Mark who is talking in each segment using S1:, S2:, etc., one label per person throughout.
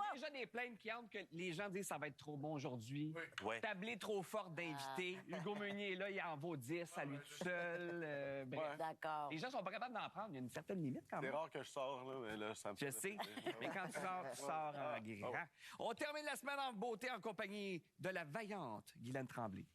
S1: a déjà des plaintes qui entrent que les gens disent ça va être trop bon aujourd'hui.
S2: Oui.
S1: Tablée trop forte d'invités. Hugo Meunier est là, il en vaut 10 à lui tout seul. Bref.
S3: D'accord.
S1: Les gens sont pas capables d'en prendre. Il y a une certaine limite quand
S4: C'est
S1: même.
S4: rare que je sors, là, mais là, ça me
S1: Je
S4: fait
S1: sais.
S4: plaisir.
S1: Mais quand tu sors en grand. On termine la semaine en beauté en compagnie de la vaillante Guylaine Tremblay.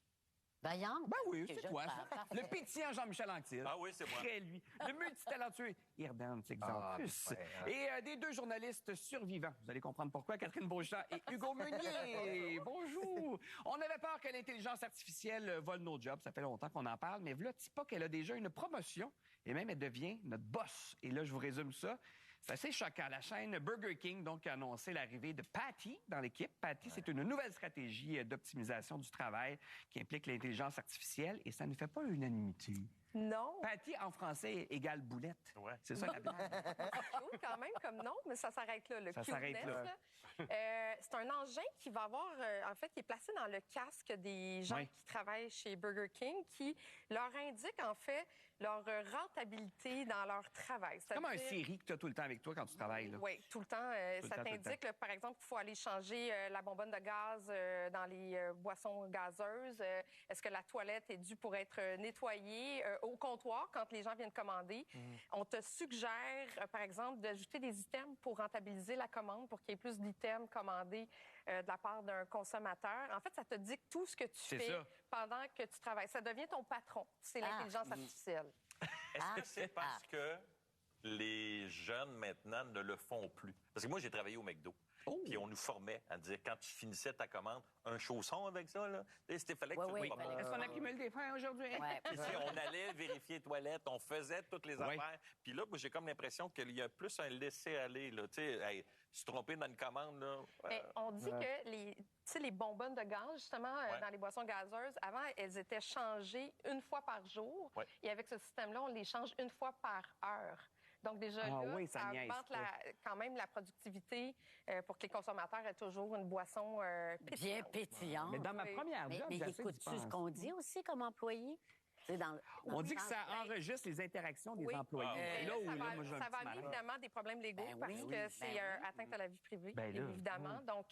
S3: Vaillante?
S1: Ben oui,
S3: Que
S1: c'est
S3: je
S1: toi, ça.
S3: parle.
S1: Le pétillant Jean-Michel Anctil.
S2: Ah oui, c'est moi.
S1: Très lui. Le multitalentueux Irdan Texampus. Et des deux journalistes survivants. Vous allez comprendre pourquoi. Catherine Beauchamp et Hugo Meunier. Bonjour. On avait peur que l'intelligence artificielle vole nos jobs. Ça fait longtemps qu'on en parle. Mais voilà, pas qu'elle a déjà une promotion. Et même, elle devient notre boss. Et là, je vous résume ça. C'est assez choquant. La chaîne Burger King donc, a annoncé l'arrivée de Patty dans l'équipe. Patty, c'est une nouvelle stratégie d'optimisation du travail qui implique l'intelligence artificielle et ça ne fait pas l'unanimité.
S5: Non.
S1: Patty, en français, égale boulette.
S2: Ouais.
S1: C'est ça la blague.
S5: Cute quand même comme nom, mais ça s'arrête là. Le
S1: Ça s'arrête
S5: cuteness,
S1: là.
S5: C'est un engin qui va avoir, en fait, qui est placé dans le casque des gens
S1: Oui.
S5: qui travaillent chez Burger King, qui leur indique, en fait, leur rentabilité dans leur travail.
S1: C'est comme un Siri que tu as tout le temps avec toi quand tu travailles. Là.
S5: Oui, tout le temps.
S1: Tout le
S5: Ça
S1: temps, tout le
S5: t'indique, là, par exemple, qu'il faut aller changer la bonbonne de gaz dans les boissons gazeuses. Est-ce que la toilette est due pour être nettoyée au comptoir quand les gens viennent commander? On te suggère, par exemple, d'ajouter des items pour rentabiliser la commande, pour qu'il y ait plus d'items commandés de la part d'un consommateur. En fait, ça te dicte tout ce que tu
S1: C'est
S5: fais
S1: ça.
S5: pendant que tu travailles. Ça devient ton patron. C'est l'intelligence artificielle.
S2: Est-ce que c'est parce que les jeunes, maintenant, ne le font plus? Parce que moi, j'ai travaillé au McDo. Puis on nous formait à dire, quand tu finissais ta commande, un chausson avec ça, là. C'était fallait que
S3: Oui,
S2: tu
S3: oui,
S1: Est-ce qu'on accumule des freins aujourd'hui?
S3: Ouais.
S2: Ici, on allait vérifier les toilettes, on faisait toutes les
S1: Oui.
S2: affaires. Puis là, moi, j'ai comme l'impression qu'il y a plus un laisser-aller, là. Tu sais, hey, se tromper dans une commande, là.
S5: Mais on dit que les bonbonnes de gaz, justement, dans les boissons gazeuses, avant, elles étaient changées une fois par jour.
S2: Ouais.
S5: Et avec ce système-là, on les change une fois par heure. Donc, déjà, là,
S1: oui, ça
S5: ça
S1: niaise
S5: augmente
S1: pas.
S5: quand même la productivité pour que les consommateurs aient toujours une boisson
S3: Bien
S5: pétillante.
S3: pétillante.
S1: Mais dans ma
S5: Oui.
S1: première
S3: Mais,
S1: job,
S3: mais
S1: j'essaie d'y
S3: écoutes-tu ce
S1: penser.
S3: qu'on dit aussi comme employé? Tu sais,
S1: On dit que ça enregistre les interactions des
S5: Oui.
S1: employés.
S5: Et
S1: Là où,
S5: ça
S1: là,
S5: va,
S1: moi, j'ai un
S5: ça va
S1: petit
S5: amener
S1: malaise.
S5: évidemment des problèmes légaux
S3: Ben
S5: parce
S3: oui,
S5: que c'est
S3: ben oui.
S5: atteinte à la vie privée,
S1: Ben là,
S5: évidemment. Donc,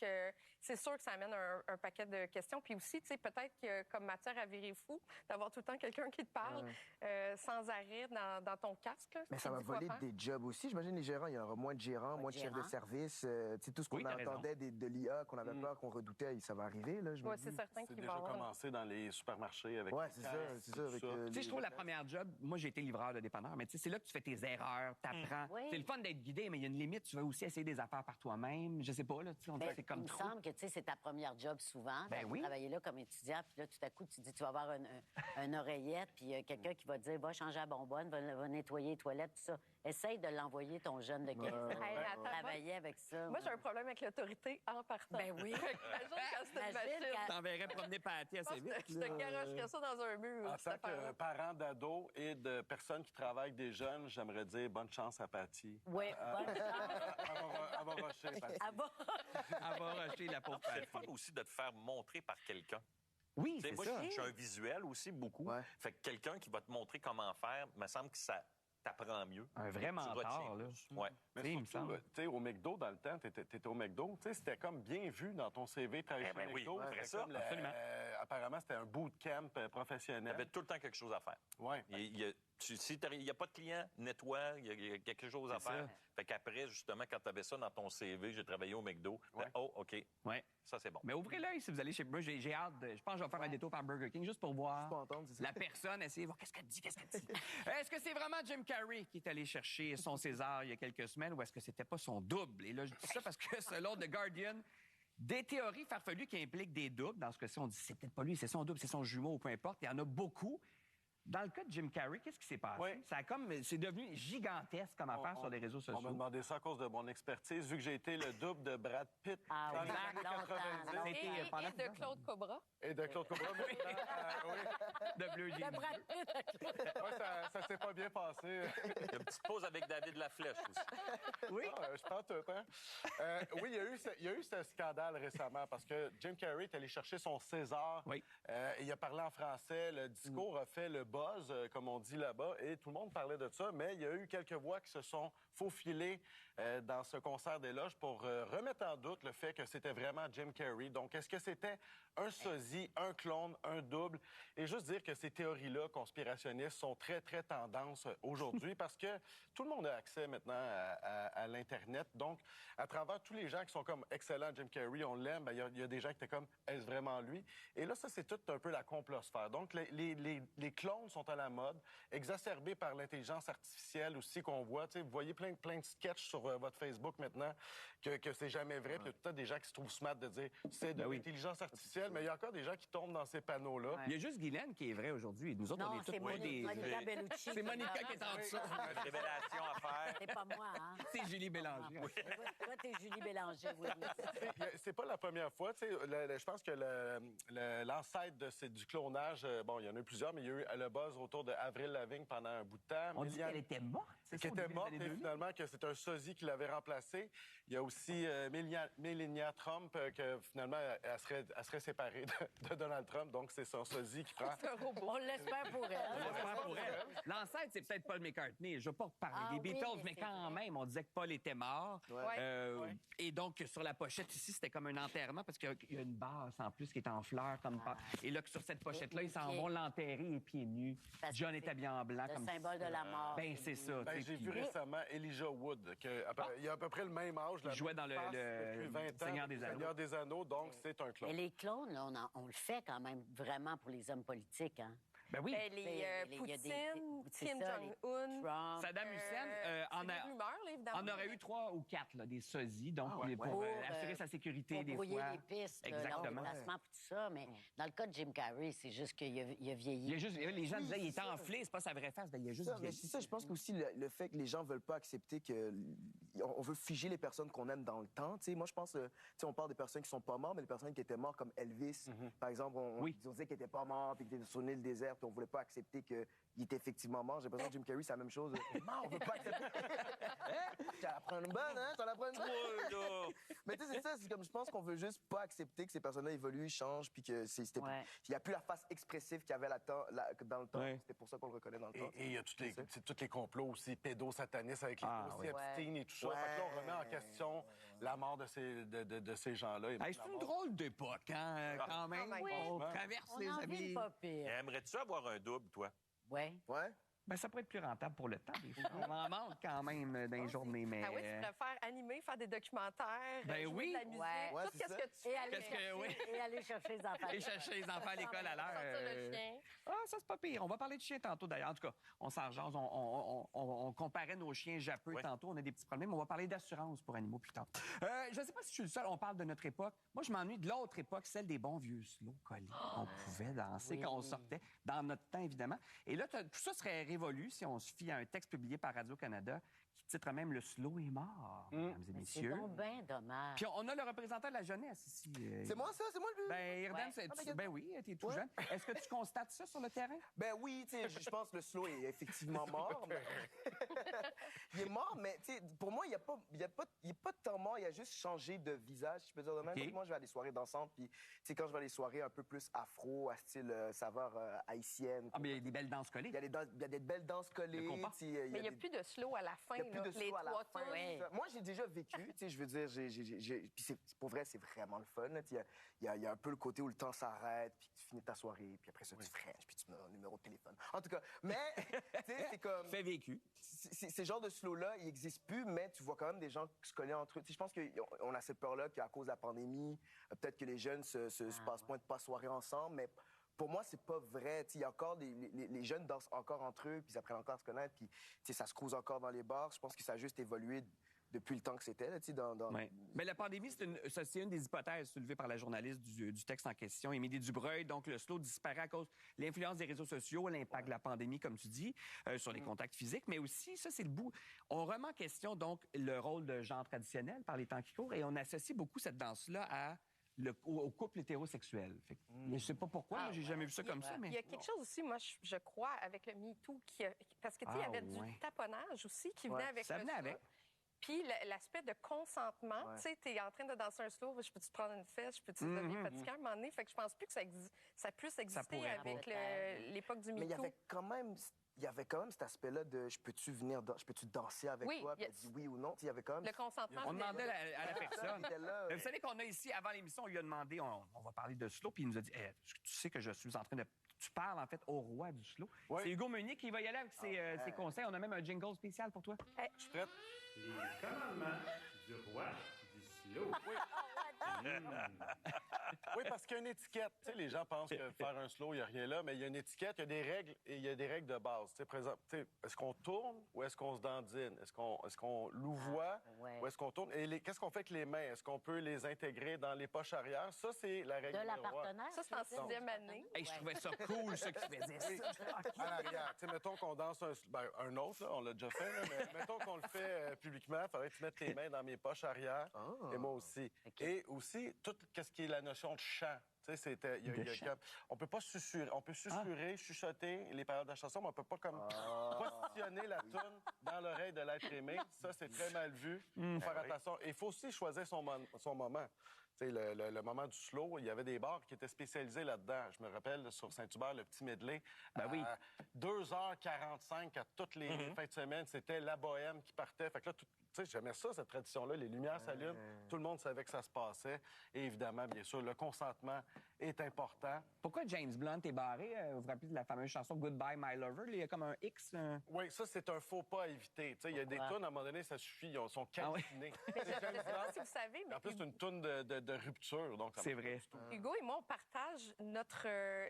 S5: c'est sûr que ça amène un paquet de questions. Puis aussi, tu sais, peut-être que comme matière à virer fou, d'avoir tout le temps quelqu'un qui te parle sans arrêt dans ton casque. Là,
S6: Mais ça
S5: qui
S6: va
S5: dit quoi
S6: voler
S5: faire.
S6: des jobs aussi. J'imagine les gérants, il y aura moins de gérants, moins de chefs de
S3: gérants.
S6: service. Tu sais, tout ce qu'on
S1: Oui, t'as raison.
S6: entendait de l'IA, qu'on avait peur, qu'on redoutait, ça va arriver, là, je me
S5: Ouais,
S6: dis.
S5: c'est certain
S4: C'est
S5: qu'il va
S4: déjà
S5: avoir.
S4: commencé dans les supermarchés avec
S6: Ouais,
S4: les
S6: c'est
S4: casques,
S6: ça, c'est ça.
S4: tout
S6: Avec,
S1: Tu sais, je trouve la première job, moi, j'ai été livreur de dépanneur, mais tu sais, c'est là que tu fais tes erreurs, t'apprends.
S3: Oui.
S1: C'est le fun d'être guidé, mais il y a une limite. Tu vas aussi essayer des affaires par toi-même. Je sais pas, là, tu sais, on dit que c'est
S3: Il
S1: comme
S3: me
S1: trop.
S3: semble que tu sais, c'est ta première job souvent.
S1: Ben
S3: Tu
S1: oui.
S3: travailler là comme étudiant, puis là, tout à coup, tu dis, tu vas avoir une oreillette, puis quelqu'un qui va te dire, va changer la bonbonne, va nettoyer les toilettes, tout ça. Essaye de l'envoyer, ton jeune de 15 ans.
S5: Hey, attends,
S3: Travailler avec ça.
S5: Moi, j'ai un problème avec l'autorité en partant.
S3: Ben oui.
S5: Fait que imagine quand c'est une
S3: Imagine
S5: machine.
S3: quand-
S1: T'enverrais promener Patty
S5: Je pense
S1: assez vite.
S5: que je te garocherais ça dans un mur.
S4: En
S5: cette
S4: tant que
S5: affaire-là.
S4: parent d'ados et de personnes qui travaillent avec des jeunes, j'aimerais dire bonne chance à Patty.
S3: Oui, bonne chance.
S4: Elle va rusher, Patty.
S3: Ah bon?
S1: Elle va racheter la pauvre
S2: C'est le
S1: Patty.
S2: fun aussi de te faire montrer par quelqu'un.
S1: Oui,
S2: Tu sais,
S1: c'est
S2: moi,
S1: ça.
S2: je suis un visuel aussi, beaucoup.
S6: Ouais.
S2: Fait que quelqu'un qui va te montrer comment faire, me semble que ça t'apprend mieux.
S1: Un vrai
S2: Tu
S1: mentor,
S2: retiens
S1: là.
S2: plus. Ouais.
S4: Mais
S1: Tu sais, il me
S4: surtout,
S1: semble.
S4: tu sais, au McDo, dans le temps, t'étais au McDo, tu sais, c'était comme bien vu dans ton CV, travailler
S2: Eh
S4: chez
S2: ben oui,
S4: McDo.
S2: ouais,
S4: C'était
S2: ça,
S4: comme
S1: absolument.
S4: apparemment, c'était un bootcamp
S2: Il y
S4: professionnel.
S2: avait tout le temps quelque chose à faire.
S4: Ouais.
S2: Si il n'y a pas de client, nettoie, il y a quelque chose à
S1: C'est
S2: faire.
S1: ça.
S2: Fait qu'après, justement, quand tu avais ça dans ton CV, j'ai travaillé au McDo,
S4: Ouais.
S2: oh, OK,
S1: Ouais.
S2: ça, c'est bon.
S1: Mais ouvrez l'œil si vous allez chez moi. J'ai hâte. Je pense que je vais faire un détour par Burger King juste pour voir
S6: Juste pour entendre, c'est ça.
S1: la personne, essayer de voir qu'est-ce qu'elle dit. Est-ce que c'est vraiment Jim Carrey qui est allé chercher son César il y a quelques semaines ou est-ce que c'était pas son double? Et là, je dis ça parce que selon The Guardian, des théories farfelues qui impliquent des doubles. Dans ce cas-ci, on dit c'est peut-être pas lui, c'est son double, c'est son jumeau ou peu importe. Il y en a beaucoup. Dans le cas de Jim Carrey, qu'est-ce qui s'est passé?
S4: Oui.
S1: C'est devenu gigantesque comme affaire sur les réseaux
S4: On m'a
S1: sociaux.
S4: demandé ça à cause de mon expertise, vu que j'ai été le double de Brad Pitt
S3: Ah
S4: dans
S3: oui,
S4: les années
S3: longtemps,
S4: 90
S3: longtemps.
S1: C'était pendant
S5: Et de Claude Cobra.
S4: et de Claude Cobra. Oui.
S1: de Bleu Jeans.
S4: Ouais, ça s'est pas bien passé.
S2: Il y a une petite pause avec David Laflèche aussi.
S1: Oui.
S4: Je prends tout, hein? Oui, il y a eu ce scandale récemment parce que Jim Carrey est allé chercher son César.
S1: Oui.
S4: Il a parlé en français. Le discours a fait le buzz, comme on dit là-bas, et tout le monde parlait de ça. Mais il y a eu quelques voix qui se sont faufilées dans ce concert d'éloges pour remettre en doute fait que c'était vraiment Jim Carrey. Donc, est-ce que c'était un sosie, un clone, un double? Et juste dire que ces théories-là conspirationnistes sont très, très tendance aujourd'hui parce que tout le monde a accès maintenant à l'Internet. Donc, à travers tous les gens qui sont comme excellents, Jim Carrey, on l'aime, ben, il y a des gens qui étaient comme, est-ce vraiment lui? Et là, ça, c'est tout un peu la complosphère. Donc, les clones sont à la mode, exacerbés par l'intelligence artificielle aussi qu'on voit. Vous voyez plein de sketchs sur votre Facebook maintenant que c'est jamais vrai. Puis il y a tout le temps des gens qui se trouvent smart de dire c'est de l'intelligence artificielle, mais il y a encore des gens qui tombent dans ces panneaux-là.
S1: Il y a juste Guylaine qui est vrai aujourd'hui. Nous autres,
S3: Non,
S1: on est tous
S3: c'est
S1: pas des...
S3: Monica Bellucci.
S1: C'est Monica qui est en dessous.
S2: Une révélation à faire.
S3: C'est pas moi, hein?
S1: C'est Julie Bélanger.
S3: Toi, t'es Julie Bélanger, oui.
S4: C'est pas la première fois. Je pense que l'ancêtre du clonage, bon, il y en a eu plusieurs, mais il y a eu le buzz autour de Avril Lavigne pendant un bout de temps.
S1: On dit qu'elle était morte, c'est ça?
S4: Qui était morte, et finalement, que c'est un sosie qui l'avait remplacée. Il y a aussi Melania Trump, que finalement, elle serait séparée de Donald Trump. Donc, c'est son sosie qui prend...
S3: On l'espère pour elle.
S1: J'espère pour elle. L'ancêtre, c'est peut-être Paul McCartney. Je ne veux pas parler des Beatles, mais quand même, on disait que Paul était mort. Et donc, sur la pochette ici, c'était comme un enterrement parce qu'il y a une basse en plus qui est en fleurs. Et là, sur cette pochette-là, ils s'en vont l'enterrer les pieds nus. John est habillé en blanc.
S3: Le symbole de la mort.
S1: Ben, c'est ça.
S4: J'ai vu récemment Elijah Wood, il a à peu près le même âge.
S1: Il jouait dans le
S4: depuis 20 ans,
S1: Seigneur des Anneaux.
S4: Donc, c'est un clone.
S3: Mais les clones, là, on le fait quand même vraiment pour les hommes politiques, hein?
S1: Ben oui.
S5: Poutine, Kim Jong-un,
S1: Saddam Hussein en aurait eu 3 ou 4 là, des sosies, donc pour assurer sa sécurité
S3: pour
S1: des
S3: brouiller
S1: fois.
S3: les pistes,
S1: exactement.
S3: le déplacement, tout ça. Mais dans le cas de Jim Carrey, c'est juste qu'il a vieilli.
S1: Les gens disaient qu'il était enflé, c'est pas sa vraie face, ben, il a juste vieilli.
S6: C'est ça, je pense qu'aussi le fait que les gens veulent pas accepter on veut figer les personnes qu'on aime dans le temps. T'sais, moi, je pense, on parle des personnes qui sont pas mortes, mais des personnes qui étaient mortes comme Elvis. Par exemple, on disait qu'il était pas mort, puis qu'il était sur une île déserte, puis on voulait pas accepter qu'il était effectivement mort. J'ai l'impression que Jim Carrey, c'est la même chose. Non, on veut pas accepter. Tu la prends une bonne, hein? Tu la prends une bonne. Mais tu sais, c'est ça, c'est comme je pense qu'on veut juste pas accepter que ces personnes-là évoluent, changent, puis que il y a plus la face expressive qu'il y avait dans le temps. C'était pour ça qu'on le reconnaît dans le temps.
S4: Et il y a tous les complots aussi pédosatanistes avec les dossiers Epstein et tout ça. Fait que là, on remet en question la mort de ces gens-là.
S1: C'est une drôle d'époque, hein, quand même. On traverse les années.
S3: Pas pire.
S2: Aimerais-tu avoir un double, toi?
S3: Ouais.
S1: Ben, ça pourrait être plus rentable pour le temps, des fois. On en manque quand même dans les journées, mais...
S5: Ah oui, tu préfères animer, faire des documentaires,
S1: Ben
S5: jouer
S1: oui.
S5: de la musique,
S3: Ouais,
S5: tout ce que tu fais.
S3: Et aller chercher les enfants.
S1: Et chercher les enfants à l'école à
S5: Sortir le
S1: l'heure.
S5: chien.
S1: Ah, ça, c'est pas pire. On va parler de chiens tantôt, d'ailleurs. En tout cas, on s'en jase. On comparait nos chiens japeux tantôt. On a des petits problèmes. On va parler d'assurance pour animaux plus tard. Je ne sais pas si je suis le seul. On parle de notre époque. Moi, je m'ennuie de l'autre époque, celle des bons vieux slow collés. On pouvait danser quand on sortait, dans notre temps, évidemment. Et là, tout ça serait révolu si on se fie à un texte publié par Radio-Canada qui titre même « Le slow est mort », mesdames et messieurs.
S3: C'est donc bien dommage.
S1: Puis on a le représentant de la jeunesse ici.
S6: C'est moi, ça? C'est moi le but?
S1: Ben, Irdan, ben oui, t'es tout jeune. Est-ce que tu constates ça sur le terrain?
S6: Ben oui, tu sais, je pense que le slow est effectivement mort. Il est mort, mais tu sais, pour moi, il n'y a pas de temps mort, il a juste changé de visage, si je peux dire de même.
S1: Okay.
S6: Moi, je vais à des soirées dansantes, puis tu sais, quand je vais à des soirées un peu plus afro, à style saveur haïtienne.
S1: Ah, mais il y a des belles danses collées.
S6: Il y a des belles danses collées.
S5: Mais il n'y a plus de slow à la fin.
S6: Il n'y a plus de
S5: les
S6: slow à la
S5: trois
S6: fin.
S5: tunes.
S6: Ouais. Moi, j'ai déjà vécu, tu sais, je veux dire, puis pour vrai, c'est vraiment le fun. Il y a un peu le côté où le temps s'arrête, puis tu finis ta soirée, puis après ça, tu frenches, puis tu mets un numéro de téléphone. En tout cas, mais, tu sais, c'est comme...
S1: Fait vécu.
S6: Ces genres de slow-là, ils n'existent plus, mais tu vois quand même des gens se coller entre eux. Tu sais, je pense qu'on a cette peur-là qu'à cause de la pandémie, peut-être que les jeunes se passent point de pas soirée ensemble, mais... Pour moi, c'est pas vrai. Il y a encore les jeunes dansent encore entre eux, puis ils apprennent encore à se connaître, puis ça se crouse encore dans les bars. Je pense que ça a juste évolué depuis le temps que c'était.
S1: Ouais. Mais la pandémie, c'est une des hypothèses soulevées par la journaliste du texte en question, Émilie Dubreuil. Donc, le slow disparaît à cause de l'influence des réseaux sociaux, l'impact de la pandémie, comme tu dis, sur les contacts physiques, mais aussi, ça, c'est le bout. On remet en question, donc, le rôle de genre traditionnel par les temps qui courent, et on associe beaucoup cette danse-là au couple hétérosexuel. Je ne sais pas pourquoi, moi, j'ai jamais vu ça comme ça. Mais...
S5: Il y a quelque chose aussi, moi, je crois, avec le MeToo, parce que, tu sais, il y avait du taponnage aussi qui venait avec
S1: ça venait avec.
S5: Puis l'aspect de consentement, tu sais, t'es en train de danser un slow, je peux-tu te prendre une fesse, je peux-tu te donner un petit cœur à un moment donné? Fait que je pense plus que ça puisse exister avec l'époque du MeToo.
S6: Mais il y avait quand même il y avait quand même cet aspect-là de je peux-tu danser avec
S5: Oui,
S6: toi? Puis elle dit oui ou non. Tu sais, il y avait quand même.
S5: Le consentement.
S1: On demandait à la personne.
S6: qui était là.
S1: Vous savez qu'on a ici, avant l'émission, on lui a demandé, on va parler de slow, puis il nous a dit, tu sais que je suis en train de... Tu parles, en fait, au roi du slow.
S4: Oui.
S1: C'est Hugo Meunier qui va y aller avec ses conseils. On a même un jingle spécial pour toi.
S4: Je suis prête.
S7: Les commandements du roi du slow.
S4: Oui, parce qu'il y a une étiquette. Tu sais, les gens pensent que faire un slow, il n'y a rien là, mais il y a une étiquette, il y a des règles et il y a des règles de base. Tu sais, par exemple, est-ce qu'on tourne ou est-ce qu'on se dandine? Est-ce qu'on louvoie
S3: ouais.
S4: ou est-ce qu'on tourne? Et qu'est-ce qu'on fait avec les mains? Est-ce qu'on peut les intégrer dans les poches arrière? Ça, c'est la règle
S3: De la
S4: numéro un.
S3: partenaire?
S5: Ça, c'est en 6e année.
S1: Hey, je trouvais ça cool, ça, qui faisait ça.
S4: À l'arrière. Tu sais, mettons qu'on danse un autre, là, on l'a déjà fait, là, mais mettons qu'on le fait publiquement, il faudrait que tu mettes tes mains dans mes poches arrière et moi aussi.
S3: OK.
S4: Et aussi, tout ce qui est la notion de chant. Tu sais, on peut pas susurrer. On peut susurrer, chuchoter les paroles de la chanson, mais on peut pas comme positionner la toune dans l'oreille de l'être aimé. Ça, c'est très mal vu. Faut faire attention. Et il faut aussi choisir son moment. Tu sais, le moment du slow, il y avait des bars qui étaient spécialisés là-dedans. Je me rappelle, sur Saint-Hubert, le petit medley.
S1: Ben oui.
S4: 2h45 à toutes les fins de semaine, c'était la bohème qui partait. Fait que là, tu sais, j'aimais ça, cette tradition-là. Les lumières s'allument, tout le monde savait que ça se passait. Et évidemment, bien sûr, le consentement est important.
S1: Pourquoi James Blunt est barré? Vous vous rappelez de la fameuse chanson Goodbye My Lover? Il y a comme un X.
S4: Oui, ça, c'est un faux pas à éviter. Tu sais, il y a des tunes, à un moment donné, ça suffit, ils sont calcinés.
S5: Je ne sais pas si vous savez, mais
S4: En plus, c'est une toune de rupture. Donc ça
S1: C'est
S4: marche
S1: vrai.
S4: pas du tout.
S5: Hugo et moi, on partage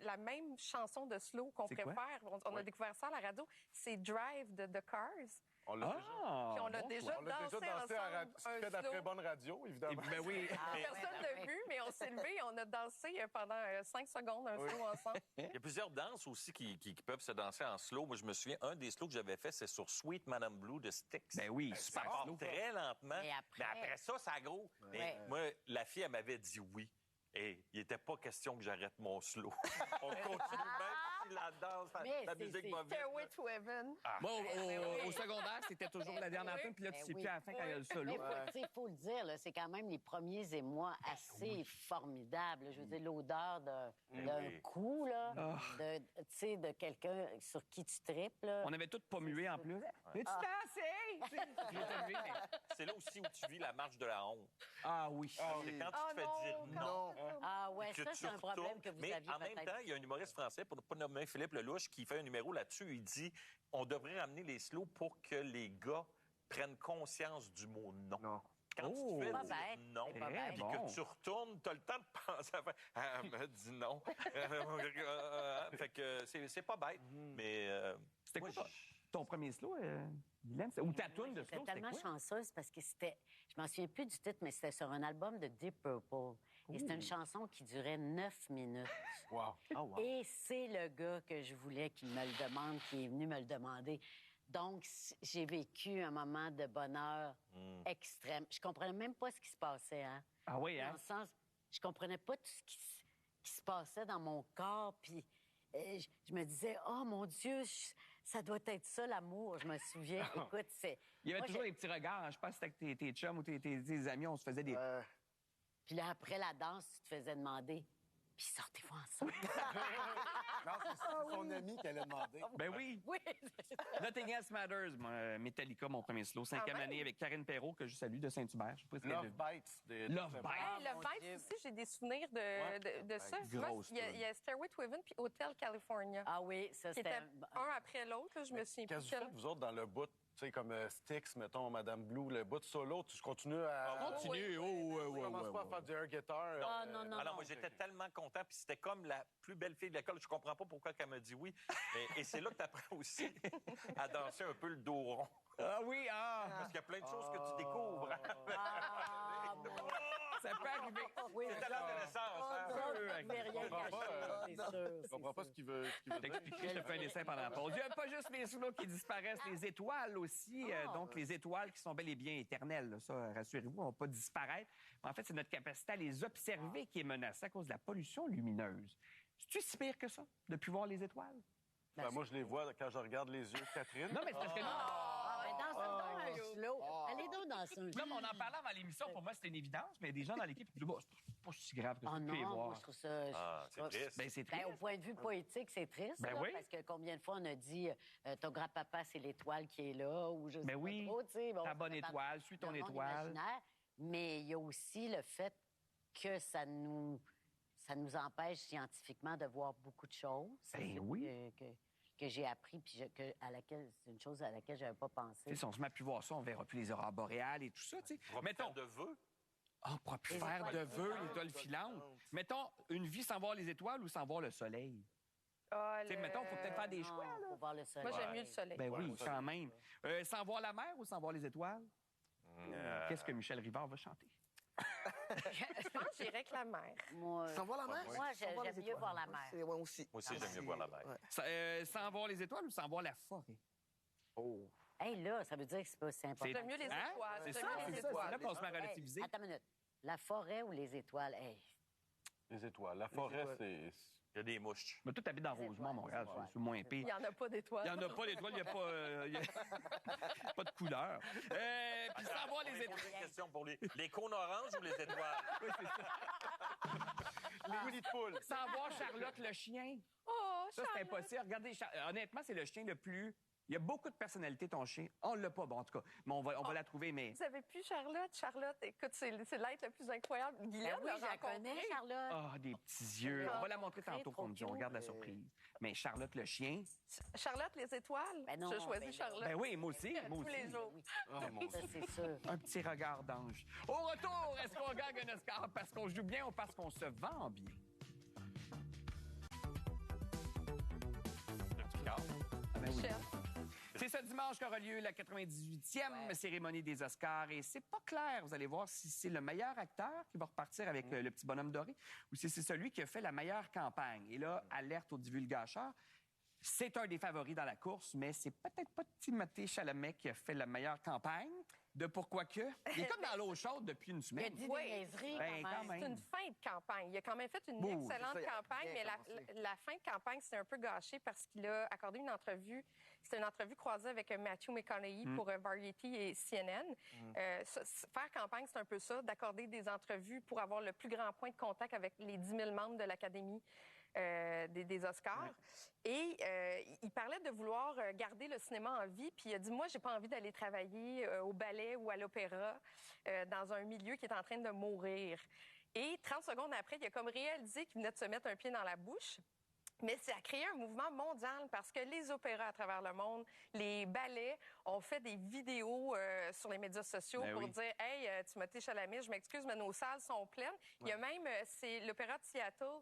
S5: la même chanson de slow qu'on
S1: C'est quoi?
S5: préfère. On a découvert ça à la radio. C'est Drive de The Cars.
S4: On l'a déjà.
S5: Puis on l'a déjà
S4: On l'a déjà
S5: dansé
S4: dansé
S5: ensemble.
S4: ce qui fait de la très bonne radio, évidemment.
S1: Ben oui.
S5: Personne l'a vu, mais on s'est levé et on a dansé pendant 5 secondes un slow ensemble.
S2: Il y a plusieurs danses aussi qui peuvent se danser en slow. Moi, je me souviens, un des slows que j'avais fait, c'est sur Sweet Madame Blue de Styx.
S1: Ben oui,
S2: Ça
S1: super
S2: part
S1: slow.
S2: très lentement.
S3: Et après?
S2: Mais après ça, ça gros. Mais moi, la fille, elle m'avait dit oui. Et il n'était pas question que j'arrête mon slow. On continue même si la danse,
S3: Mais
S2: la
S3: c'est-
S2: musique va vite.
S5: Stairway to Heaven.
S1: Moi, au secondaire, c'était toujours la dernière tune, puis là, tu sais plus à la fin quand il y a le solo.
S3: Mais il faut le dire, là, c'est quand même les premiers émois assez formidables. Je veux dire, l'odeur d'un
S2: oui.
S3: coup, là, tu sais, de quelqu'un sur qui tu tripes. Là.
S1: On avait toutes pas mué en plus. Mais tu dansé?
S2: C'est là aussi où tu vis la marche de la honte.
S1: Ah oui.
S2: C'est quand tu te fais dire non.
S3: Ah ouais,
S2: que
S3: ça,
S2: tu
S3: c'est un problème
S2: retournes.
S3: que vous
S2: Mais
S3: aviez
S2: en même
S3: peut-être.
S2: temps, il y a un humoriste français, pour ne pas nommer Philippe Lelouch, qui fait un numéro là-dessus. Il dit on devrait ramener les slows pour que les gars prennent conscience du mot non. Quand tu te fais
S3: Pas
S2: dire
S3: bête.
S2: non,
S3: C'est pas
S1: Très
S2: puis
S1: bon.
S2: que tu retournes, tu as le temps de penser à faire elle me dit non. Fait que c'est pas bête, mais
S1: C'était
S2: moi,
S1: quoi ton premier slow, Guylaine? Ou ta toune de
S3: J'étais
S1: slow, c'était
S3: tellement
S1: quoi?
S3: chanceuse parce que c'était... Je m'en souviens plus du titre, mais c'était sur un album de Deep Purple. Et c'était une chanson qui durait 9 minutes.
S4: Wow.
S3: Et c'est le gars que je voulais qui me le demande, qui est venu me le demander. Donc, j'ai vécu un moment de bonheur extrême. Je comprenais même pas ce qui se passait, hein?
S1: Ah oui,
S3: Dans
S1: hein?
S3: le sens, je comprenais pas tout ce qui se passait dans mon corps, puis je me disais, oh mon Dieu, ça doit être ça l'amour. Je me souviens, écoute, c'est...
S1: Il y avait
S3: Moi,
S1: toujours des petits regards. Hein. Je pense que c'était avec tes chums ou tes amis, on se faisait des...
S3: Puis là, après la danse, tu te faisais demander, puis sortez-vous ensemble.
S4: Non, c'est son ami qui allait demander.
S1: Ben oui.
S3: Oui.
S1: Nothing Else Matters, moi, Metallica, mon premier slow. 5e
S5: Ah ouais?
S1: année avec Karine Perrault, que je salue de Saint-Hubert. Je sais pas si
S4: Love
S1: c'était
S4: Bites.
S1: Love Bites.
S5: Hey, le
S3: mon
S5: Vice
S3: Dieu.
S5: aussi, j'ai des souvenirs de ça.
S1: grosse
S5: Moi, il y a Stairway to Heaven puis Hotel California.
S3: Ah oui, ça,
S5: Qui
S3: c'était...
S5: étaient un après l'autre, là, je me souviens
S4: Qu'est-ce
S5: plus.
S4: que vous faites, vous autres, dans le bout, tu sais, comme Styx, mettons, Madame Blue, le bout solo, tu continues à...
S1: Continue.
S4: Tu commences pas à faire du air guitar.
S3: Ah, non, non,
S2: Alors,
S3: non.
S2: moi, j'étais tellement content, puis c'était comme la plus belle fille de l'école. Je comprends pas pourquoi elle m'a dit oui. Et c'est là que tu apprends aussi à danser un peu le dos rond.
S1: Ah oui,
S2: Parce qu'il y a plein de choses que tu découvres.
S3: Ah, mon Dieu.
S1: ça peut arriver.
S3: Oui,
S2: C'est à l'adolescence. hein?
S3: je vais rien cacher, c'est sûr.
S4: Je comprends pas ce qu'il veut dire.
S1: T'expliquer, je te fais un dessin pendant la pause. Il n'y a pas juste les slows qui disparaissent, les étoiles aussi. Donc, les étoiles qui sont bel et bien éternelles. Là. Ça, rassurez-vous, elles vont pas disparaître. En fait, c'est notre capacité à les observer qui est menacée à cause de la pollution lumineuse. C'est-tu si pire que ça, de plus voir les étoiles?
S4: Ben, moi, je les vois quand je regarde les yeux de Catherine.
S1: Non, mais c'est parce que...
S3: Ah, mais dans un slow. Allez donc dans un
S1: Non, mais on en parlait avant l'émission. Pour moi, c'était une évidence. Mais il y a des gens dans l'équipe qui disent, bon, c'est pas si grave que ça.
S3: Oh
S1: Plus les
S3: non,
S1: voir.
S3: moi, je trouve ça...
S2: Ah,
S3: je
S2: c'est
S3: trouve-
S2: triste.
S1: Ben, c'est triste.
S3: Ben, au point de vue poétique, c'est triste,
S1: Ben
S3: là,
S1: oui.
S3: parce que combien de fois on a dit ton grand-papa, c'est l'étoile qui est là, ou je sais
S1: Ben
S3: pas
S1: oui,
S3: trop, tu sais. Bon,
S1: ta
S3: ça
S1: bonne
S3: fait partie
S1: étoile, suis ton
S3: d'un monde
S1: étoile.
S3: imaginaire. Mais il y a aussi le fait que ça nous empêche scientifiquement de voir beaucoup de choses. Ça,
S1: Ben
S3: c'est
S1: oui.
S3: que j'ai appris, puis c'est une chose à laquelle je n'avais pas pensé.
S1: Tu sais, si on se met à plus voir ça, on verra plus les aurores boréales et tout ça, tu sais.
S2: On va
S1: Mettons,
S2: faire de vœux.
S1: on pourra plus
S3: Les
S1: faire de
S3: étoiles
S1: vœux,
S3: filantes.
S1: l'étoile filante. Mettons, une vie sans voir les étoiles ou sans voir le soleil.
S5: Ah,
S1: Tu sais, mettons, il faut peut-être faire des
S3: Non,
S1: choix, là.
S3: faut voir le soleil.
S5: Moi, j'aime mieux le soleil.
S1: Ben oui,
S4: Ouais,
S1: quand même. Sans voir la mer ou sans voir les étoiles? Qu'est-ce que Michel Rivard va chanter?
S5: Je pense que j'irais que la mer.
S3: Moi,
S6: Sans voir la mer?
S3: Moi,
S6: Sans voir
S3: j'aime
S6: les
S3: mieux
S6: étoiles.
S3: voir la mer.
S6: Ouais, aussi.
S2: Moi aussi, j'aime mieux voir la mer.
S6: Ouais.
S1: Sans voir les étoiles ou sans voir la forêt?
S6: Oh.
S3: Hey, là, ça veut dire que c'est pas si important.
S5: J'aime mieux les
S1: Hein?
S5: étoiles.
S1: C'est
S5: J'aime
S1: ça,
S5: mieux les
S1: c'est ça. C'est
S5: étoiles.
S1: là qu'on se met à
S3: Hey,
S1: relativiser.
S3: attends une minute. La forêt ou les étoiles? Hey.
S4: Les étoiles. La forêt,
S6: étoiles.
S4: c'est...
S2: Il y a des mouches.
S1: Mais toi, t'habites dans
S3: Les
S1: Rosemont,
S3: étoiles,
S1: Montréal,
S3: ouais.
S1: c'est moins
S5: Il
S1: pire.
S5: n'y en a pas d'étoiles.
S1: Il n'y en a pas d'étoiles, il n'y a pas... y a pas de couleur. Puis sans voir les étoiles...
S2: Une question pour les cônes oranges ou les étoiles?
S4: Les Willy de poule.
S1: Sans voir Charlotte le chien.
S5: Oh,
S1: Ça, c'est
S5: Charlotte.
S1: impossible. Regardez, honnêtement, c'est le chien le plus... Il y a beaucoup de personnalités, ton chien. On l'a pas, bon, en tout cas. Mais on va la trouver, mais...
S5: Vous avez pu Charlotte? Charlotte, écoute, c'est l'être le plus incroyable.
S3: Ben
S5: Guylaine
S3: oui,
S5: l'a
S3: je la
S5: rencontré.
S3: connais, Charlotte.
S1: Ah, des petits yeux. On va la montrer tantôt,
S3: trop
S1: qu'on dit. On
S3: cute.
S1: regarde la surprise. Mais Charlotte le chien...
S5: Charlotte, les étoiles?
S3: Ben non,
S5: je choisis
S3: ben
S5: Charlotte.
S1: Ben oui, moi aussi, moi
S5: Tous
S1: aussi.
S5: les jours.
S4: Oh, mon
S3: Ça,
S4: Dieu.
S3: c'est sûr.
S1: Un petit regard d'ange. Au retour, est-ce qu'on gagne un Oscar parce qu'on joue bien ou parce qu'on se vend bien? Ah ben oui.
S5: Michel.
S1: C'est ce dimanche qu'aura lieu la 98e cérémonie des Oscars et c'est pas clair, vous allez voir, si c'est le meilleur acteur qui va repartir avec le petit bonhomme doré ou si c'est celui qui a fait la meilleure campagne. Et là, alerte aux divulgateurs, c'est un des favoris dans la course, mais c'est peut-être pas Timothée Chalamet qui a fait la meilleure campagne de Pourquoi que. Il est comme dans l'eau chaude depuis une
S3: Il a
S1: semaine.
S3: dit
S5: Oui.
S3: des niaiseries,
S1: Ben,
S3: quand
S1: quand
S3: même.
S5: C'est une fin de campagne. Il a quand même fait une
S1: Bon,
S5: excellente
S6: c'est ça, il a
S5: campagne,
S6: bien
S5: mais
S6: commencé.
S5: la fin de campagne, c'est un peu gâché parce qu'il a accordé une entrevue. C'était une entrevue croisée avec Matthew McConaughey pour Variety et CNN. Faire campagne, c'est un peu ça, d'accorder des entrevues pour avoir le plus grand point de contact avec les 10 000 membres de l'Académie des Oscars. Et il parlait de vouloir garder le cinéma en vie, puis il a dit, moi, j'ai pas envie d'aller travailler au ballet ou à l'opéra dans un milieu qui est en train de mourir. Et 30 secondes après, il a comme réalisé qu'il venait de se mettre un pied dans la bouche. Mais ça a créé un mouvement mondial parce que les opéras à travers le monde, les ballets ont fait des vidéos sur les médias sociaux
S1: Ben
S5: pour
S1: oui.
S5: dire « Hey, Timothée Chalamet, je m'excuse, mais nos salles sont pleines. Il y a même, c'est l'Opéra de Seattle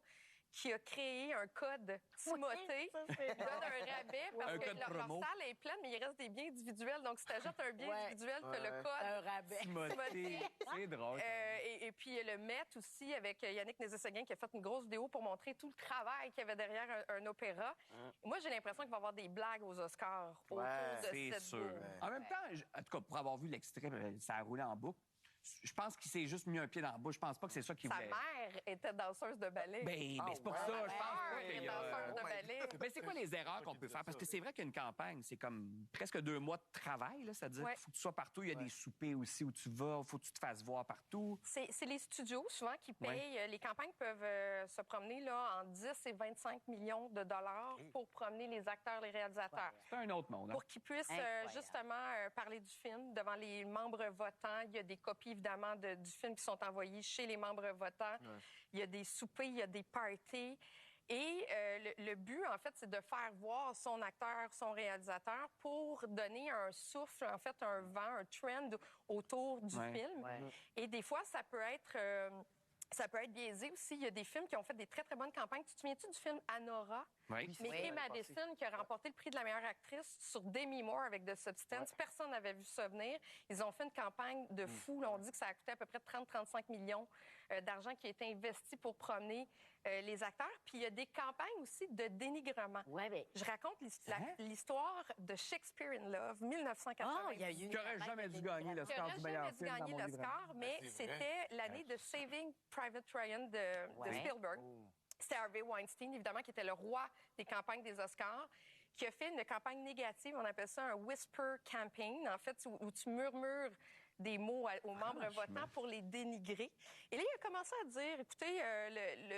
S5: qui a créé un code Timothée. Ils donnent un rabais parce
S1: Un
S5: que
S1: code
S5: leur
S1: promo.
S5: salle est pleine, mais il reste des biens individuels. Donc, si tu achètes un bien individuel, tu as le
S3: Un
S5: code.
S3: rabais.
S1: Timothée, c'est drôle.
S5: Et puis le Met aussi, avec Yannick Nézet-Séguin, qui a fait une grosse vidéo pour montrer tout le travail qu'il y avait derrière un opéra. Moi, j'ai l'impression qu'il va y avoir des blagues aux Oscars autour de
S1: C'est
S5: cette
S1: sûr.
S5: bourre.
S1: En même temps, en tout cas, pour avoir vu l'extrait, ça a roulé en boucle. Je pense qu'il s'est juste mis un pied dans la bouche. Je pense pas que c'est ça qu'il
S5: Sa
S1: voulait.
S5: mère était danseuse de ballet.
S1: Ben, c'est pour ça. Je pense pas
S5: Elle
S1: qu'il
S5: est
S1: y a...
S5: danseuse de ballet.
S1: Ben, c'est quoi les erreurs qu'on peut faire? Parce que c'est vrai qu'une campagne, c'est comme presque 2 mois de travail. Là, c'est-à-dire
S5: Ouais.
S1: qu'il faut que tu sois partout. Il y a des soupers aussi où tu vas. Il faut que tu te fasses voir partout.
S5: C'est les studios, souvent, qui payent. Les campagnes peuvent se promener là, en 10 et 25 millions de dollars pour promener les acteurs, les réalisateurs.
S1: C'est un autre monde. Hein?
S5: Pour qu'ils puissent
S3: Incroyable.
S5: justement parler du film devant les membres votants. Il y a des copies, évidemment, du film qui sont envoyées chez les membres votants. Il y a des soupers, il y a des parties. Et le but, en fait, c'est de faire voir son acteur, son réalisateur pour donner un souffle, en fait, un vent, un trend autour du film.
S3: Ouais.
S5: Et des fois, ça peut être biaisé aussi. Il y a des films qui ont fait des très, très bonnes campagnes. Tu te souviens-tu du film Anora?
S1: Oui.
S5: Mickey Madison, qui a remporté le prix de la meilleure actrice sur Demi Moore avec The Substance. Personne n'avait vu ça venir. Ils ont fait une campagne de fou. Là, on dit que ça a coûté à peu près 30-35 millions d'argent qui a été investi pour promener les acteurs. Puis il y a des campagnes aussi de dénigrement.
S3: Ouais, mais...
S5: Je raconte l'histoire de Shakespeare in Love, 1980.
S3: Ah, il y a eu une
S1: Qui aurait
S3: campagne
S1: jamais
S3: de
S1: dû gagner
S3: dénigrement.
S5: Qui
S1: l'Oscar
S5: aurait
S1: du meilleur
S5: jamais dû
S1: film dans
S5: gagner
S1: mon livre.
S5: l'Oscar, mais
S4: c'est
S5: c'était l'année de Saving Private Ryan de
S3: Ouais.
S5: Spielberg. C'était Harvey Weinstein, évidemment, qui était le roi des campagnes des Oscars, qui a fait une campagne négative. On appelle ça un whisper campaign, en fait, où tu murmures des mots aux membres votants pour les dénigrer. Et là, il a commencé à dire, écoutez,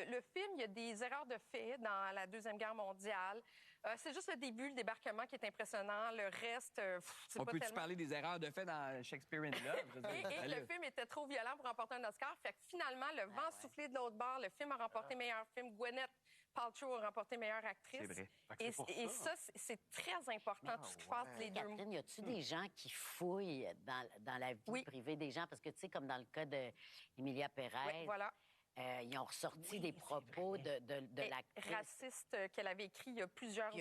S5: le film, il y a des erreurs de fait dans la Deuxième Guerre mondiale. C'est juste le début, le débarquement qui est impressionnant. Le reste, c'est
S1: On
S5: pas
S1: peut-tu
S5: tellement...
S1: parler des erreurs de fait dans Shakespeare in Love? Je veux dire,
S5: Et le film était trop violent pour remporter un Oscar. Fait que finalement, le vent soufflé de l'autre bord. Le film a remporté meilleur film. Gwyneth Paltrow a remporté meilleure actrice.
S1: C'est vrai.
S5: Et ça, c'est très important, tout ce qui passe les deux mots.
S3: Catherine, y a-tu des gens qui fouillent dans la vie privée des gens? Parce que, tu sais, comme dans le cas d'Emilia Pérez,
S5: Oui, voilà.
S3: Ils ont ressorti des propos de l'actrice.
S5: Raciste qu'elle avait écrit il y a plusieurs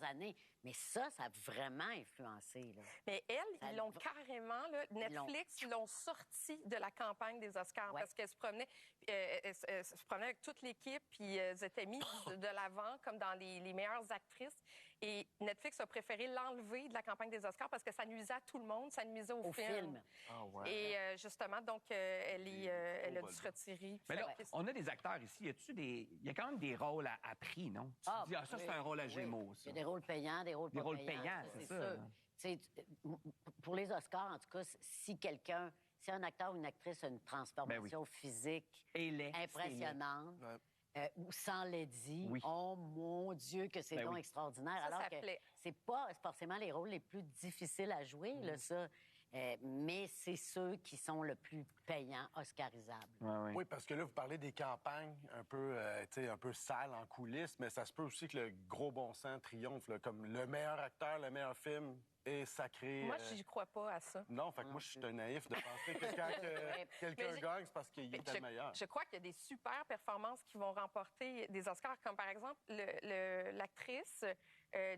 S3: années. Mais ça a vraiment influencé. Là.
S5: Mais ils l'ont carrément, là, Netflix, ils l'ont sorti de la campagne des Oscars parce qu'elle se promenait, elle se promenait avec toute l'équipe, puis elles étaient mises de l'avant comme dans les meilleures actrices. Et Netflix a préféré l'enlever de la campagne des Oscars parce que ça nuisait à tout le monde, ça nuisait au film.
S6: Ah, ouais.
S5: Et justement, donc, elle a dû se retirer.
S1: Mais là, on a des acteurs ici. Il y a quand même des rôles à prix, non? Tu te dis, ça, c'est un rôle à Gémeaux, ça.
S3: Il y a des rôles payants, des rôles pas payants.
S1: Des rôles payants, c'est ça.
S3: Tu sais, pour les Oscars, en tout cas, si un acteur ou une actrice a une transformation physique impressionnante, ou sans laidir, oh mon Dieu, que c'est donc extraordinaire.
S5: Ça,
S3: alors
S5: ça
S3: que
S5: plaît.
S3: c'est pas forcément les rôles les plus difficiles à jouer, là, ça. Mais c'est ceux qui sont le plus payants, oscarisables.
S4: Oui, parce que là, vous parlez des campagnes un peu sales en coulisses, mais ça se peut aussi que le gros bon sens triomphe, là, comme le meilleur acteur, le meilleur film est sacré.
S5: Moi, je crois pas à ça.
S4: Non, fait que moi, je suis un naïf de penser que quand quelqu'un gagne, c'est parce qu'il est le meilleur.
S5: Je crois qu'il y a des super performances qui vont remporter des Oscars, comme par exemple l'actrice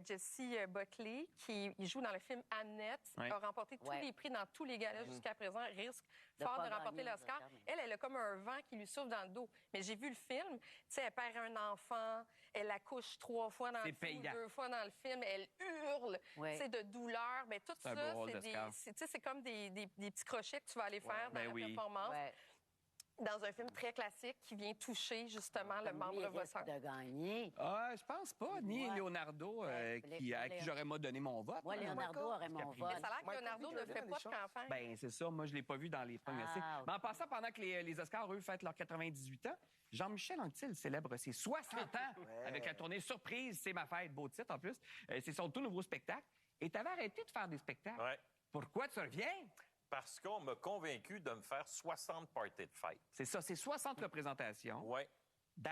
S5: Jessie Buckley, qui joue dans le film Annette, a remporté tous les prix dans tous les galas jusqu'à présent, risque fort de remporter l'Oscar. Elle a comme un vent qui lui souffle dans le dos. Mais j'ai vu le film, tu sais, elle perd un enfant, elle accouche 3 fois dans le film, 2 fois dans le film, elle hurle, tu sais, de douleur. Mais tout ça, c'est comme des petits crochets que tu vas aller faire dans la performance. Dans un film très classique qui vient toucher, justement, le membre votant.
S3: De gagner.
S1: Je pense pas. Ni Leonardo, à qui j'aurais donné mon vote.
S3: Moi, Leonardo aurait mon vote.
S5: Mais ça a l'air que Leonardo ne fait pas de campagne.
S1: Ben c'est ça. Moi, je l'ai pas vu dans les pronostics. Mais en passant, pendant que les Oscars, eux, fêtent leurs 98 ans, Jean-Michel Anctil célèbre ses 60 ans avec la tournée Surprise, c'est ma fête. Beau titre, en plus. C'est son tout nouveau spectacle. Et tu avais arrêté de faire des spectacles.
S2: Ouais.
S1: Pourquoi tu reviens?
S2: Parce qu'on m'a convaincu de me faire 60 parties de fête.
S1: C'est ça, c'est 60 représentations.
S2: Oui.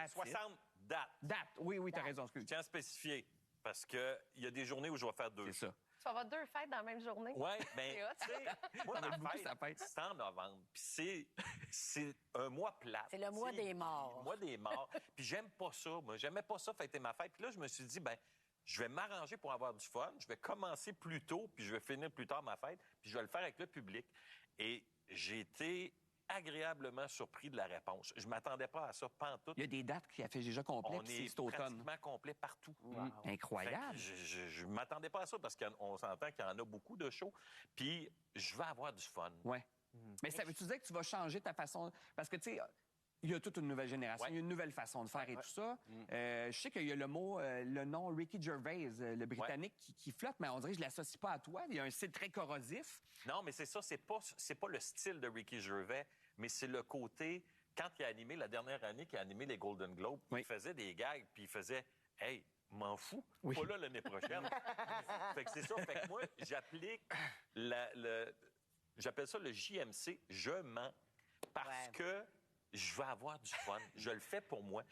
S1: 60
S2: dates.
S1: Dates. Oui, tu as raison.
S2: Je tiens à spécifier, parce qu'il y a ça. Y a des journées où je vais faire 2.
S1: C'est ça.
S5: Tu vas avoir 2 fêtes dans la même journée.
S2: Oui, mais tu sais, moi, ma fête, c'est en novembre. Puis c'est un mois plat.
S3: C'est le mois des morts.
S2: Le mois des morts. Puis j'aime pas ça. Moi, j'aimais pas ça, fêter ma fête. Puis là, je me suis dit, je vais m'arranger pour avoir du fun. Je vais commencer plus tôt, puis je vais finir plus tard ma fête. Puis je vais le faire avec le public. Et j'ai été agréablement surpris de la réponse. Je m'attendais pas à ça, pantoute.
S1: Il y a des dates qui affichent déjà complètes.
S2: On est pratiquement complet partout.
S1: Incroyable.
S2: Je m'attendais pas à ça parce qu'on s'entend qu'il y en a beaucoup de shows. Puis je vais avoir du fun.
S1: Oui. Mais ça veut-tu dire que tu vas changer ta façon... Parce que, tu sais... Il y a toute une nouvelle génération, il y a une nouvelle façon de faire et tout ça. Je sais qu'il y a le nom Ricky Gervais, le Britannique, qui flotte, mais on dirait que je ne l'associe pas à toi. Il y a un style très corrosif.
S2: Non, mais c'est ça, c'est pas le style de Ricky Gervais, mais c'est le côté... Quand il a animé, la dernière année qu'il a animé les Golden Globes, il faisait des gags, puis il faisait « Hey, m'en fous, pas là l'année prochaine. » Fait que c'est ça. Fait que moi, j'applique j'appelle ça le JMC, je mens, parce que je veux avoir du fun. Je le fais pour moi.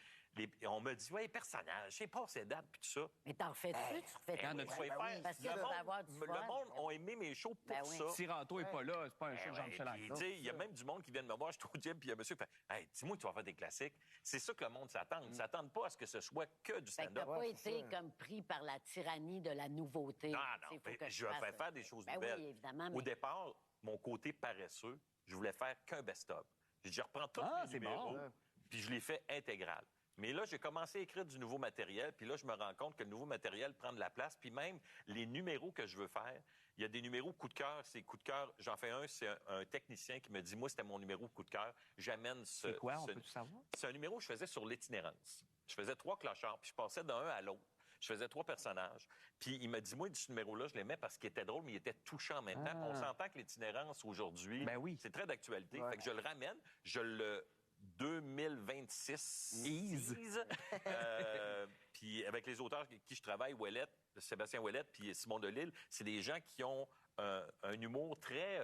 S2: On me dit, personnage, c'est pas ces dates, puis tout ça.
S3: Mais t'en fais-tu? Tu refais
S2: parce que le monde a aimé mes shows pour ça.
S1: Si Ranto n'est pas là, c'est pas un show de Jean-Michel Anctil.
S2: Il y a même du monde qui vient de me voir, je suis au gym, puis il y a un monsieur qui fait, hey, dis-moi que tu vas faire des classiques. C'est ça que le monde s'attend. Ils ne s'attendent pas à ce que ce soit que du stand-up.
S3: T'as pas été comme pris par la tyrannie de la nouveauté.
S2: Non, je vais faire des choses nouvelles.
S3: Oui, évidemment.
S2: Au départ, mon côté paresseux, je voulais faire qu'un best-of. Je reprends tous les numéros, puis je les fais intégral. Mais là, j'ai commencé à écrire du nouveau matériel, puis là, je me rends compte que le nouveau matériel prend de la place, puis même les numéros que je veux faire, il y a des numéros coup de cœur, c'est coup de cœur, j'en fais un, c'est un technicien qui me dit, moi, c'était mon numéro coup de cœur, j'amène ce...
S1: C'est quoi, on peut tout savoir?
S2: C'est un numéro que je faisais sur l'itinérance. Je faisais 3 clochards, puis je passais d'un à l'autre. Je faisais 3 personnages. Puis il m'a dit, moi, ce numéro-là, je l'aimais parce qu'il était drôle, mais il était touchant en même temps. On s'entend que l'itinérance aujourd'hui, c'est très d'actualité. Fait que je le ramène, je le 2026. Ease. Puis avec les auteurs avec qui je travaille, Sébastien Ouellette puis Simon Delille, c'est des gens qui ont un humour très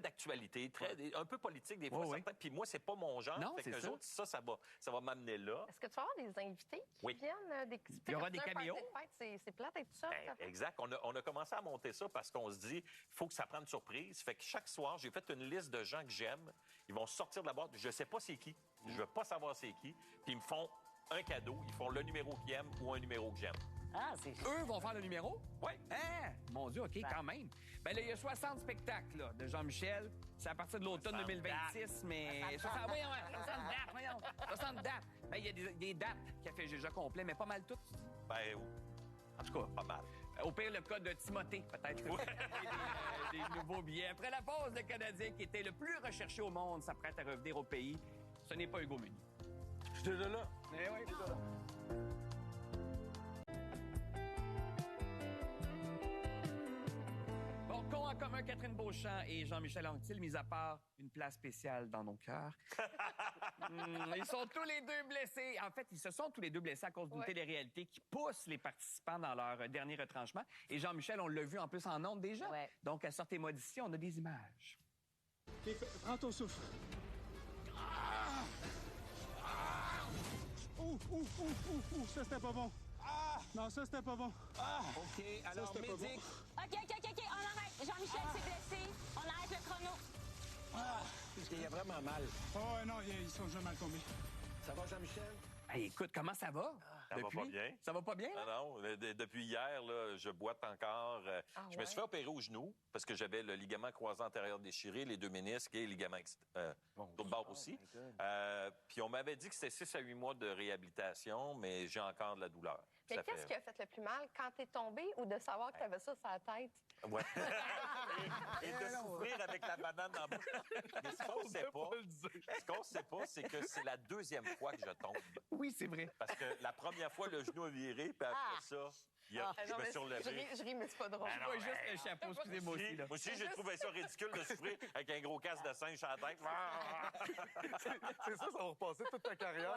S2: d'actualité, un peu politique des fois. Certains. Puis moi, c'est pas mon genre.
S1: Non,
S2: fait que autres, ça va m'amener là.
S5: Est-ce que tu vas avoir des invités qui viennent?
S1: Il y aura des caméos.
S5: C'est plate d'être tout seul.
S2: Exact. On a commencé à monter ça parce qu'on se dit, il faut que ça prenne surprise. Fait que chaque soir, j'ai fait une liste de gens que j'aime. Ils vont sortir de la boîte. Je sais pas c'est qui. Je veux pas savoir c'est qui. Puis ils me font un cadeau. Ils font le numéro qu'ils aiment ou un numéro que j'aime.
S1: Eux vont faire le numéro?
S2: Oui.
S1: Hein? Mon Dieu, OK, quand même. Ben là, il y a 60 spectacles là, de Jean-Michel. C'est à partir de l'automne 2026, mais... 60 dates, voyons. 60 dates. Ben, il y a des dates qui a fait déjà complet, mais pas mal toutes.
S2: Ben,
S1: en tout cas,
S2: pas mal.
S1: Au pire, le cas de Timothée, peut-être. des nouveaux billets. Après la pause, le Canadien qui était le plus recherché au monde s'apprête à revenir au pays. Ce n'est pas Hugo Meunier.
S4: Je suis déjà là.
S1: Eh oui, déjà là. Qu'ont en commun Catherine Beauchamp et Jean-Michel Anctil, mis à part une place spéciale dans nos cœurs? Ils sont tous les deux blessés. En fait, ils se sont tous les deux blessés à cause d'une télé-réalité qui pousse les participants dans leur dernier retranchement. Et Jean-Michel, on l'a vu en plus en ondes déjà. Donc, à Sortez-moi d'ici, on a des images.
S8: OK, prends ton souffle. Ça, c'était pas bon. Non, ça, c'était pas bon.
S1: OK, alors, médic.
S9: OK, on arrête. Jean-Michel s'est blessé. On arrête le chrono.
S10: Parce qu'il y a vraiment mal.
S8: Oh, non, ils sont déjà mal tombés.
S10: Ça va, Jean-Michel?
S1: Hey, écoute, comment ça va?
S2: Ça va pas bien.
S1: Ça va pas bien? Là?
S2: Non. Depuis hier, là, je boite encore. Je me suis fait opérer au genou parce que j'avais le ligament croisé antérieur déchiré, les 2 ménisques et le ligament d'autre bord aussi. Puis on m'avait dit que c'était 6 à 8 mois de réhabilitation, mais j'ai encore de la douleur.
S5: Mais qu'est-ce qui a fait le plus mal? Quand t'es tombé ou de savoir que t'avais ça sur la tête?
S2: Ouais. et de souffrir avec la banane dans la bouche. Mais ce qu'on sait pas, c'est que c'est la 2e fois que je tombe.
S1: Oui, c'est vrai.
S2: Parce que la première fois, le genou a viré, puis après ça, je me suis relevé.
S5: Je ris, mais c'est pas drôle.
S1: Je vois juste le chapeau, excusez-moi aussi. Là.
S2: Moi aussi, j'ai trouvé ça ridicule de souffrir avec un gros casque de singe sur la tête.
S4: C'est ça va repasser toute ta carrière.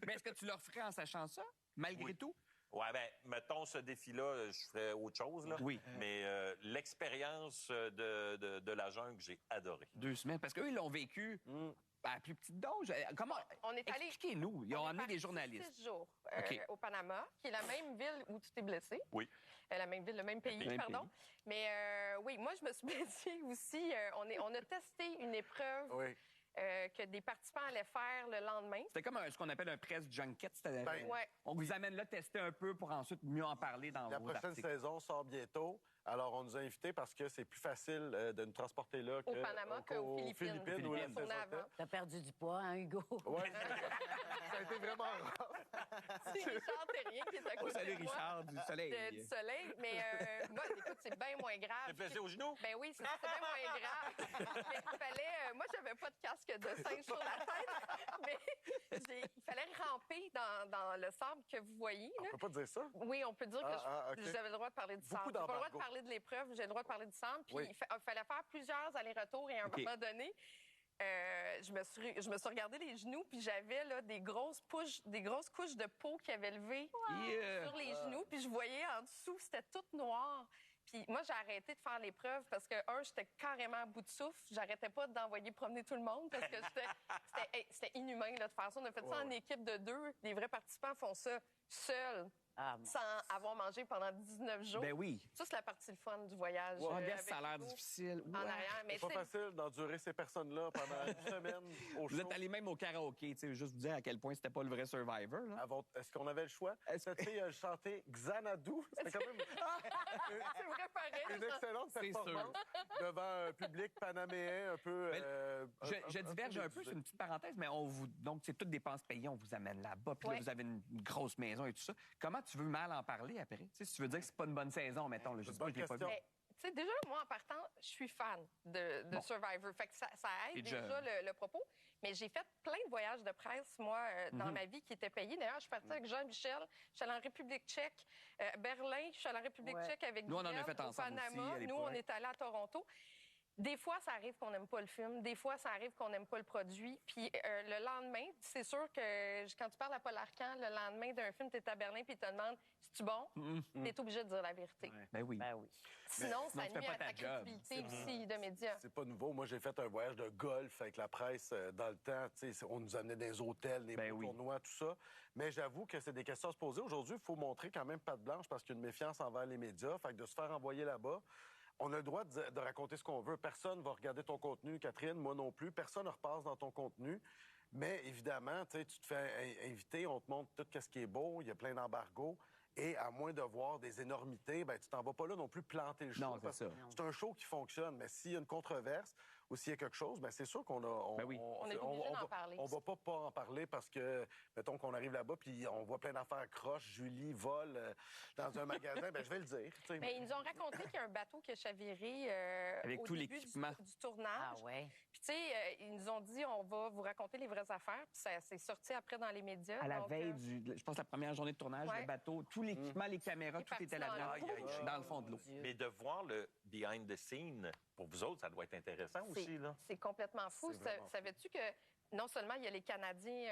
S1: Mais est-ce que tu le referais en sachant ça, malgré tout?
S2: Ouais, ben, mettons ce défi-là, je ferais autre chose, là.
S1: Oui.
S2: Mais l'expérience de la jungle, j'ai adoré.
S1: 2 semaines, parce qu'eux, ils l'ont vécu à plus petite dose. Comment?
S5: On est allé.
S1: Expliquez-nous. Ils ont amené des journalistes.
S5: 6 jours au Panama, qui est la même ville où tu t'es blessé.
S2: Oui.
S5: La même ville, le même pays, pardon. Mais oui, moi, je me suis blessée aussi. On a testé une épreuve.
S4: Oui.
S5: Que des participants allaient faire le lendemain.
S1: C'était comme ce qu'on appelle un press junket.
S5: Ouais.
S1: On vous amène là tester un peu pour ensuite mieux en parler dans vos articles.
S4: La prochaine saison sort bientôt. Alors, on nous a invités parce que c'est plus facile de nous transporter là
S5: au Panama qu'aux Philippines.
S4: Où la saison
S3: T'as perdu du poids, hein, Hugo?
S4: Oui, ça a été vraiment rare.
S5: C'est Richard Terrien qui est à côté
S1: salut,
S5: de moi.
S1: Richard, du soleil.
S5: Du soleil. Mais moi, écoute, c'est bien moins grave.
S2: T'es blessé au genou?
S5: Ben oui, c'est bien moins grave. Mais il fallait... moi, j'avais pas de casque de singe sur la tête, mais il fallait ramper dans le sable que vous voyez. Là.
S4: On peut pas dire ça?
S5: Oui, on peut dire que
S4: okay.
S5: j'avais le droit de parler du sable. J'ai pas le droit de parler de l'épreuve, j'ai le droit de parler du sable. Puis il fallait faire plusieurs allers-retours et à un moment donné... je me suis regardé les genoux, puis j'avais là, des grosses couches de peau qui avaient levé sur les genoux, puis je voyais en dessous, c'était tout noir. Puis moi, j'ai arrêté de faire l'épreuve parce que, j'étais carrément à bout de souffle. J'arrêtais pas d'envoyer promener tout le monde parce que c'était inhumain là, de faire ça. On a fait ça en équipe de 2. Les vrais participants font ça seuls. Sans avoir mangé pendant 19 jours.
S1: Ben oui.
S5: Ça, c'est la partie le fun du voyage.
S1: Ça a l'air difficile.
S5: En arrière. Mais
S4: c'est pas facile d'endurer ces personnes-là pendant une semaine au show.
S1: Vous êtes allé même au karaoké, juste vous dire à quel point c'était pas le vrai Survivor. Là.
S4: Est-ce qu'on avait le choix? Cette fille a chanté Xanadu. C'était quand même
S5: c'est vrai, pareil.
S4: Une excellente performance devant un public panaméen un peu...
S1: je diverge un peu, c'est une petite parenthèse, mais donc c'est toutes dépenses payées, on vous amène là-bas, puis là, vous avez une grosse maison et tout ça. Comment tu veux mal en parler après? Si tu veux dire que c'est pas une bonne saison, mettons, je sais pas, je l'ai pas vu.
S5: Déjà, moi, en partant, je suis fan de Survivor. Fait que ça aide déjà le propos. Mais j'ai fait plein de voyages de presse, moi, dans ma vie qui étaient payés. D'ailleurs, je suis partie avec Jean-Michel. Je suis allée en République tchèque. Berlin, je suis allée en République tchèque avec
S1: Nous, on en a
S5: Guylaine,
S1: fait
S5: au
S1: ensemble
S5: Panama.
S1: aussi,
S5: Nous, on est allés à Toronto. Des fois, ça arrive qu'on n'aime pas le film. Des fois, ça arrive qu'on n'aime pas le produit. Puis le lendemain, c'est sûr que quand tu parles à Paul Arcand, le lendemain d'un film, tu es à Berlin puis il te demande « C'est-tu bon? Tu es obligé de dire la vérité.
S1: Ouais. Ben oui.
S5: Sinon, ça
S1: tu fais
S5: nuit
S1: pas
S5: à ta
S1: ta job.
S5: crédibilité aussi de médias.
S4: C'est pas nouveau. Moi, j'ai fait un voyage de golf avec la presse dans le temps. On nous amenait des hôtels, des tournois, tout ça. Mais j'avoue que c'est des questions à se poser. Aujourd'hui, il faut montrer quand même patte blanche parce qu'il y a une méfiance envers les médias. Fait que de se faire envoyer là-bas, on a le droit de raconter ce qu'on veut. Personne ne va regarder ton contenu, Catherine, moi non plus. Personne ne repasse dans ton contenu. Mais évidemment, tu te fais inviter, on te montre tout ce qui est beau, il y a plein d'embargos. Et à moins de voir des énormités, ben, tu t'en vas pas là non plus planter le show.
S1: Non, c'est ça.
S4: C'est un show qui fonctionne. Mais s'il y a une controverse ou s'il y a quelque chose, ben, c'est sûr qu'on a...
S5: On est obligé d'en parler.
S4: On va pas en parler parce que, mettons qu'on arrive là-bas puis on voit plein d'affaires croches, Julie vole dans un magasin, ben, je vais le dire.
S5: Mais ils nous ont raconté qu'il y a un bateau qui a chaviré
S1: avec
S5: au
S1: tout
S5: début
S1: l'équipement
S5: du tournage.
S3: Ah ouais.
S5: Puis, tu sais, ils nous ont dit, on va vous raconter les vraies affaires. Puis, ça s'est sorti après dans les médias.
S1: à la veille je pense, la première journée de tournage, le bateau, tout l'équipement, les caméras, tout était là-dedans, dans le fond de l'eau.
S2: Mais de voir le behind the scene, pour vous autres, ça doit être intéressant aussi, là.
S5: C'est complètement fou. Savais-tu que non seulement il y a les Canadiens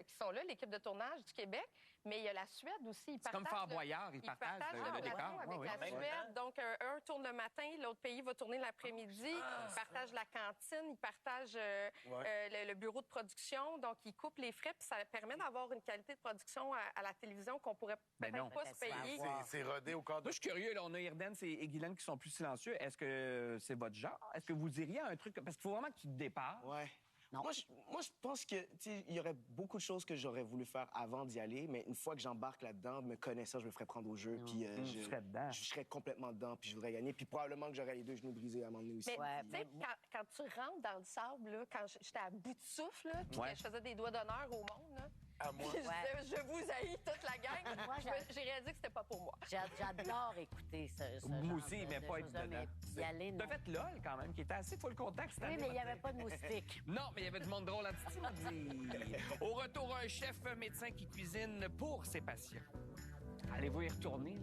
S5: qui sont là, l'équipe de tournage du Québec, mais il y a la Suède aussi.
S1: C'est comme Fort Boyard, ils partagent le décor.
S5: Avec la Suède. Donc, un tourne le matin, l'autre pays va tourner l'après-midi. Ils partagent la cantine, ils partagent le bureau de production. Donc, ils coupent les frais, puis ça permet d'avoir une qualité de production à la télévision qu'on pourrait peut-être pas se payer.
S4: C'est rodé au corps de...
S1: Moi, je suis curieux. Là, on a Irdens et Guylaine qui sont plus silencieux. Est-ce que c'est votre genre? Est-ce que vous diriez un truc? Parce qu'il faut vraiment que tu te dépasses.
S6: Ouais. Moi, je pense que il y aurait beaucoup de choses que j'aurais voulu faire avant d'y aller, mais une fois que j'embarque là-dedans, me connaissant, je me ferais prendre au jeu, puis je serais complètement dedans, puis je voudrais gagner, puis probablement que j'aurais les deux genoux brisés à un moment donné aussi.
S5: Mais tu sais, quand tu rentres dans le sable, là, quand j'étais à bout de souffle, là, puis que je faisais des doigts d'honneur au monde, là,
S4: à moi.
S5: Je disais, je vous haïs toute la gang. Moi, j'ai réalisé que c'était pas pour moi.
S3: J'adore écouter ce
S1: moi aussi, mais pas être dedans.
S3: T'as
S1: fait LOL quand même, qui était assez full contact cette année.
S3: Oui, mais il n'y avait pas de moustiques.
S1: Non, mais il y avait du monde drôle à dire. Au retour, un chef médecin qui cuisine pour ses patients. Allez-vous y retourner?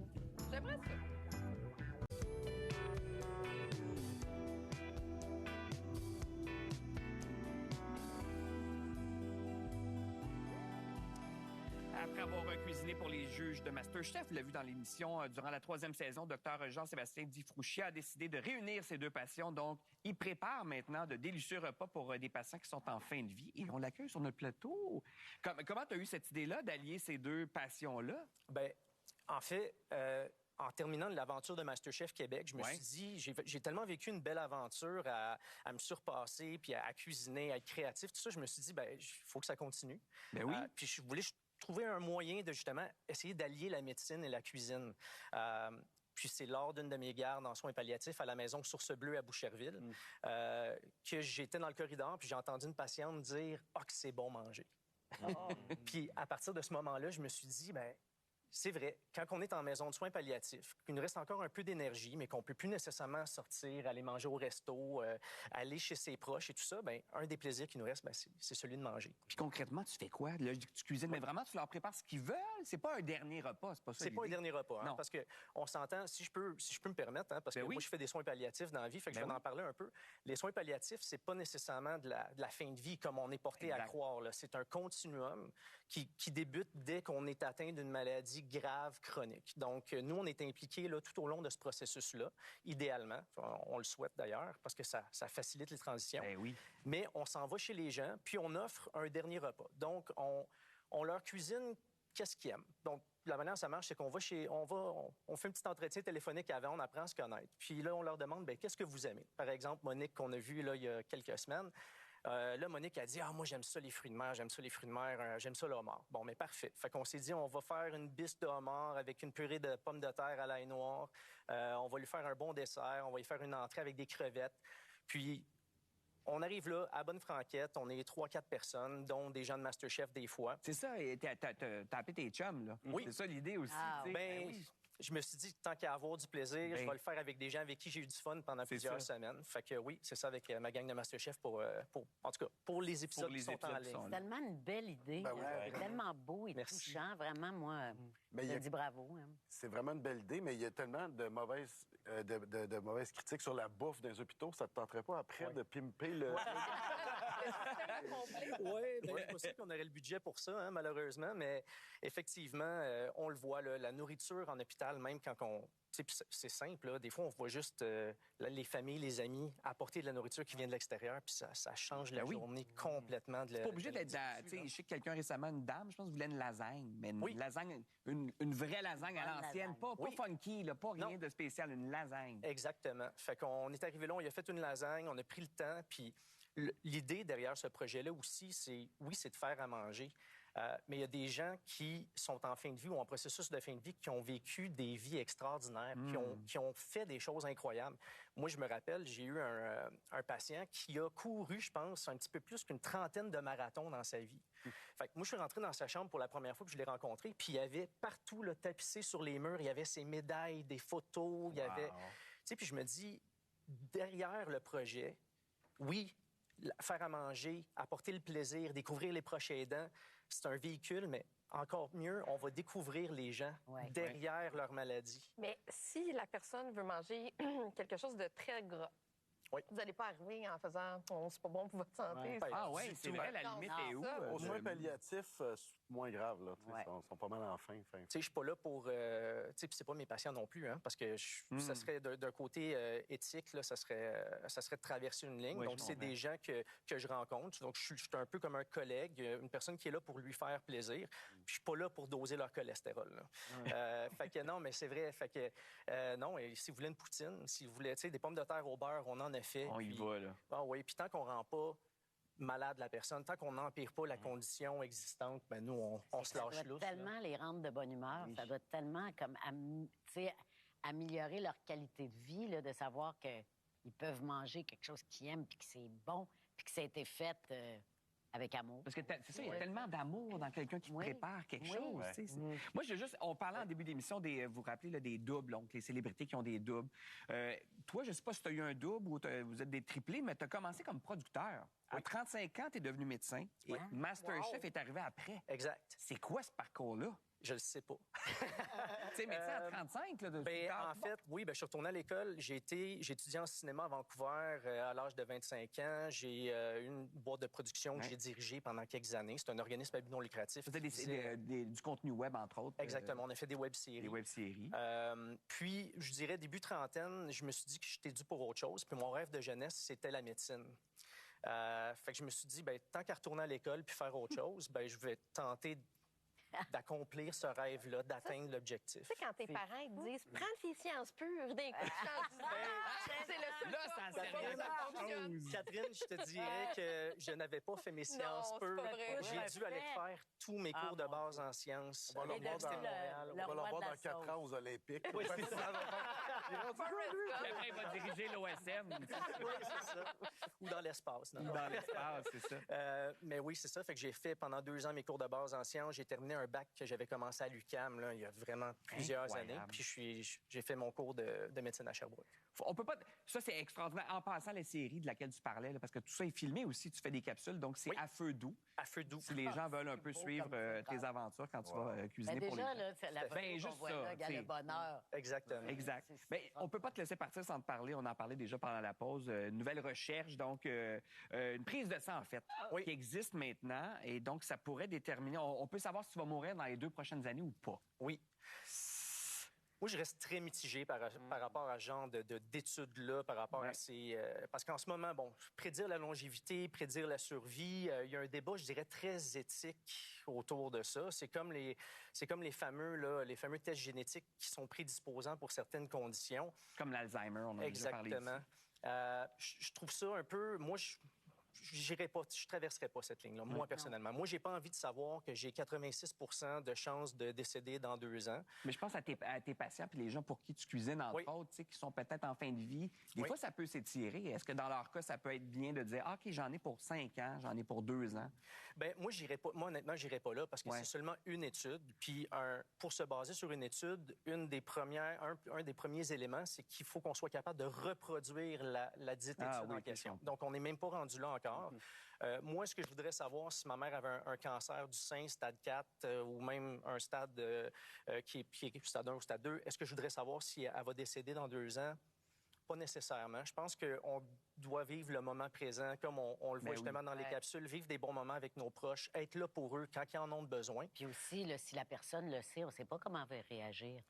S5: J'aimerais ça.
S1: Après avoir cuisiné pour les juges de MasterChef, vous l'avez vu dans l'émission, durant la 3e saison, Dr Jean-Sébastien Difrouchier a décidé de réunir ses deux patients. Donc, il prépare maintenant de délicieux repas pour des patients qui sont en fin de vie. Et on l'accueille sur notre plateau. Comment tu as eu cette idée-là d'allier ces deux passions-là?
S11: Bien, en fait... En terminant l'aventure de MasterChef Québec, je me suis dit, j'ai tellement vécu une belle aventure à me surpasser, puis à cuisiner, à être créatif, tout ça, je me suis dit, ben, il faut que ça continue.
S1: Ben oui.
S11: Puis je voulais trouver un moyen de justement essayer d'allier la médecine et la cuisine. Puis c'est lors d'une de mes gardes en soins palliatifs à la maison Source Bleue à Boucherville que j'étais dans le corridor, puis j'ai entendu une patiente dire « Ah, que c'est bon manger! Puis à partir de ce moment-là, je me suis dit, ben c'est vrai, quand on est en maison de soins palliatifs, qu'il nous reste encore un peu d'énergie, mais qu'on ne peut plus nécessairement sortir, aller manger au resto, aller chez ses proches et tout ça, bien, un des plaisirs qui nous reste, bien, c'est celui de manger.
S1: Puis concrètement, tu fais quoi? Là, tu cuisines, mais vraiment, tu leur prépares ce qu'ils veulent? C'est pas un dernier repas, c'est pas ça?
S11: C'est pas un dernier repas, hein, parce qu'on s'entend, si je peux me permettre, hein, parce que moi, je fais des soins palliatifs dans la vie, fait que je vais en parler un peu. Les soins palliatifs, c'est pas nécessairement de la fin de vie, comme on est porté à croire. C'est un continuum qui débute dès qu'on est atteint d'une maladie grave, chronique. Donc, nous, on est impliqués là, tout au long de ce processus-là, idéalement. On le souhaite d'ailleurs, parce que ça facilite les transitions.
S1: Ben oui.
S11: Mais on s'en va chez les gens, puis on offre un dernier repas. Donc, on leur cuisine qu'est-ce qu'ils aiment. Donc, la manière dont ça marche, c'est qu'on va on fait un petit entretien téléphonique avant, on apprend à se connaître. Puis là, on leur demande, bien, qu'est-ce que vous aimez? Par exemple, Monique, qu'on a vue là, il y a quelques semaines, là, Monique a dit « Ah, moi, j'aime ça les fruits de mer, j'aime ça les fruits de mer, j'aime ça le homard. » Bon, mais parfait. Fait qu'on s'est dit, on va faire une biste de homard avec une purée de pommes de terre à l'ail noir. On va lui faire un bon dessert. On va lui faire une entrée avec des crevettes. Puis, on arrive là, à bonne franquette. On est 3-4 personnes, dont des gens de MasterChef des fois.
S1: C'est ça, et t'as appelé tes chums, là.
S11: Oui.
S1: C'est ça l'idée aussi.
S11: Ben oui. je me suis dit, tant qu'à avoir du plaisir, je vais le faire avec des gens avec qui j'ai eu du fun pendant plusieurs semaines. Fait que oui, c'est ça avec ma gang de MasterChef en tout cas, pour les épisodes qui sont en ligne.
S3: C'est tellement une belle idée. C'est tellement beau et touchant. Vraiment, moi, je dis bravo. Hein.
S4: C'est vraiment une belle idée, mais il y a tellement de mauvaises critiques sur la bouffe des hôpitaux. Ça te tenterait pas après de pimper le...
S11: Oui, je ne suis pas sûr qu'on aurait le budget pour ça, hein, malheureusement, mais effectivement, on le voit, là, la nourriture en hôpital, même quand on... C'est simple, là, des fois, on voit juste les familles, les amis apporter de la nourriture qui vient de l'extérieur, puis ça change la journée complètement.
S1: C'est pas obligé d'être... Je sais que quelqu'un récemment, une dame, je pense, voulait une lasagne, mais une lasagne, une vraie lasagne à l'ancienne, pas funky, là, pas rien de spécial, une lasagne.
S11: Exactement. Fait qu'on est arrivé là, on a fait une lasagne, on a pris le temps, puis l'idée derrière ce projet-là aussi, c'est de faire à manger. Mais il y a des gens qui sont en fin de vie ou en processus de fin de vie qui ont vécu des vies extraordinaires, qui ont fait des choses incroyables. Moi, je me rappelle, j'ai eu un patient qui a couru, je pense, un petit peu plus qu'une trentaine de marathons dans sa vie. Fait que moi, je suis rentré dans sa chambre pour la première fois que je l'ai rencontré, puis il y avait partout, là, tapissé sur les murs, il y avait ses médailles, des photos, il y avait... Tu sais, puis je me dis, derrière le projet, oui, faire à manger, apporter le plaisir, découvrir les proches aidants, c'est un véhicule, mais encore mieux, on va découvrir les gens derrière leur maladie.
S5: Mais si la personne veut manger quelque chose de très gras, vous n'allez pas arriver en faisant « c'est pas bon pour votre santé ».
S1: C'est vrai, la limite est où?
S4: Aux soins palliatifs, moins grave, là. Ils sont pas mal en fin.
S11: Tu sais, je suis pas là pour... tu sais, puis c'est pas mes patients non plus, hein, parce que ça serait d'un côté éthique, là, ça serait de traverser une ligne. Donc, c'est des gens que je rencontre. Donc, je suis un peu comme un collègue, une personne qui est là pour lui faire plaisir. Puis, je suis pas là pour doser leur cholestérol, là. Fait que non, mais c'est vrai. Fait que non, et si vous voulez une poutine, si vous voulez, tu sais, des pommes de terre au beurre, on en a fait.
S1: On y va, là.
S11: Ah oui, puis tant qu'on rend pas malade la personne, tant qu'on n'empire pas la condition existante, ben nous, on se lâche lousse.
S3: Ça doit tellement les rendre de bonne humeur. Ça doit tellement comme, améliorer leur qualité de vie, là, de savoir qu'ils peuvent manger quelque chose qu'ils aiment, puis que c'est bon, puis que ça a été fait avec amour.
S1: Parce que c'est ça, il y a tellement d'amour dans quelqu'un qui prépare quelque chose. Moi, on parlait en début d'émission vous vous rappelez là, des doubles, donc les célébrités qui ont des doubles. Toi, je ne sais pas si tu as eu un double ou vous êtes des triplés, mais tu as commencé comme producteur. À 35 ans, tu es devenu médecin et MasterChef est arrivé après.
S11: Exact.
S1: C'est quoi ce parcours-là?
S11: Je le sais pas.
S1: Tu sais, médecin à 35, là,
S11: en fait, oui, je suis retourné à l'école. J'ai étudié en cinéma à Vancouver à l'âge de 25 ans. J'ai une boîte de production que j'ai dirigée pendant quelques années. C'est un organisme à but non lucratif.
S1: Vous faisiez du contenu web, entre autres.
S11: Exactement. On a fait des web-séries.
S1: Des web-séries.
S11: Puis, je dirais, début trentaine, je me suis dit que j'étais dû pour autre chose. Puis mon rêve de jeunesse, c'était la médecine. Fait que je me suis dit, tant qu'à retourner à l'école puis faire autre chose, je vais tenter d'accomplir ce rêve-là, d'atteindre l'objectif.
S5: Tu sais, quand tes parents ils te disent « prends tes sciences pures d'un coup, c'est le seul
S1: là, ça fonctionne.
S11: Catherine, je te dirais que je n'avais pas fait mes sciences pures. J'ai dû aller faire tous mes cours de base en sciences.
S4: On va leur voir dans 4 ans aux Olympiques.
S11: Oui, c'est ça.
S1: Après, il va diriger l'OSM.
S11: Oui, c'est ça. Ou dans l'espace.
S1: Dans l'espace, c'est ça.
S11: Mais oui, c'est ça. Fait que j'ai fait pendant 2 ans mes cours de base en sciences. J'ai terminé un bac que j'avais commencé à l'UQAM là, il y a vraiment plusieurs années. Puis j'ai fait mon cours de médecine à Sherbrooke.
S1: On peut pas... Ça, c'est extraordinaire. En passant à la série de laquelle tu parlais, là, parce que tout ça est filmé aussi, tu fais des capsules, donc c'est à feu doux.
S11: À feu doux.
S1: Si les gens veulent un peu suivre tes aventures quand tu vas cuisiner pour les gens.
S3: Déjà, là, c'est la photo qu'on voit là, le bonheur.
S11: Exactement.
S1: Exact. Mais on peut pas te laisser partir sans te parler. On en parlait déjà pendant la pause. Nouvelle recherche, donc une prise de sang, en fait, qui existe maintenant. Et donc, ça pourrait déterminer... On peut savoir si tu vas mourir dans les 2 prochaines années ou pas.
S11: Oui. Moi, je reste très mitigé par rapport à ce genre d'études-là, par rapport à ces... parce qu'en ce moment, prédire la longévité, prédire la survie, il y a un débat, je dirais, très éthique autour de ça. C'est comme les fameux tests génétiques qui sont prédisposants pour certaines conditions.
S1: Comme l'Alzheimer, on en a déjà parlé ici.
S11: Exactement. Je trouve ça un peu... Moi, je traverserai pas cette ligne-là, moi, personnellement. Moi, j'ai pas envie de savoir que j'ai 86 de chances de décéder dans 2 ans.
S1: Mais je pense à tes patients puis les gens pour qui tu cuisines, entre autres, tu sais, qui sont peut-être en fin de vie. Des fois, ça peut s'étirer. Est-ce que dans leur cas, ça peut être bien de dire, OK, j'en ai pour 5 ans, j'en ai pour 2 ans?
S11: Bien, moi, honnêtement, j'irai pas là parce que c'est seulement une étude. Puis, pour se baser sur une étude, un des premiers éléments, c'est qu'il faut qu'on soit capable de reproduire la dite étude en question. Donc, on n'est même pas rendu là encore. Moi, ce que je voudrais savoir, si ma mère avait un cancer du sein, stade 4, ou même un stade qui est stade 1 ou stade 2, est-ce que je voudrais savoir si elle va décéder dans 2 ans? Pas nécessairement. Je pense qu'on doit vivre le moment présent, comme on le voit justement dans les capsules, vivre des bons moments avec nos proches, être là pour eux quand ils en ont besoin.
S3: Puis aussi, là, si la personne le sait, on ne sait pas comment elle va réagir.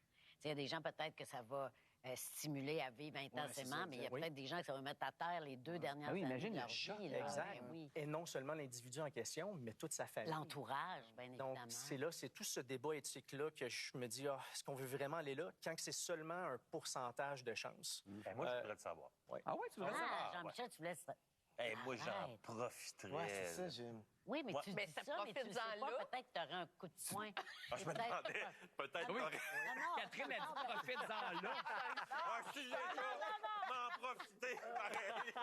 S3: Il y a des gens, peut-être, que ça va stimuler à vivre intensément, mais il y a peut-être des gens qui vont mettre à terre les 2 dernières années de leur vie. Là.
S11: Exact. Et non seulement l'individu en question, mais toute sa famille.
S3: L'entourage, bien évidemment.
S11: Donc, c'est tout ce débat éthique-là que je me dis, est-ce qu'on veut vraiment aller là quand c'est seulement un pourcentage de chance?
S2: Moi, je voudrais le savoir.
S1: Ah ouais, tu voudrais le savoir?
S3: Jean-Michel, tu laisses...
S2: Moi, j'en profiterais.
S6: Ouais, c'est ça, j'aime.
S3: Oui, mais tu dis ça, mais tu sais pas, peut-être que tu aurais un coup de poing.
S2: Je me demandais, peut-être...
S1: Oui. Catherine a dit profite-en là.
S2: Si j'ai ça, m'en profiter, pareil.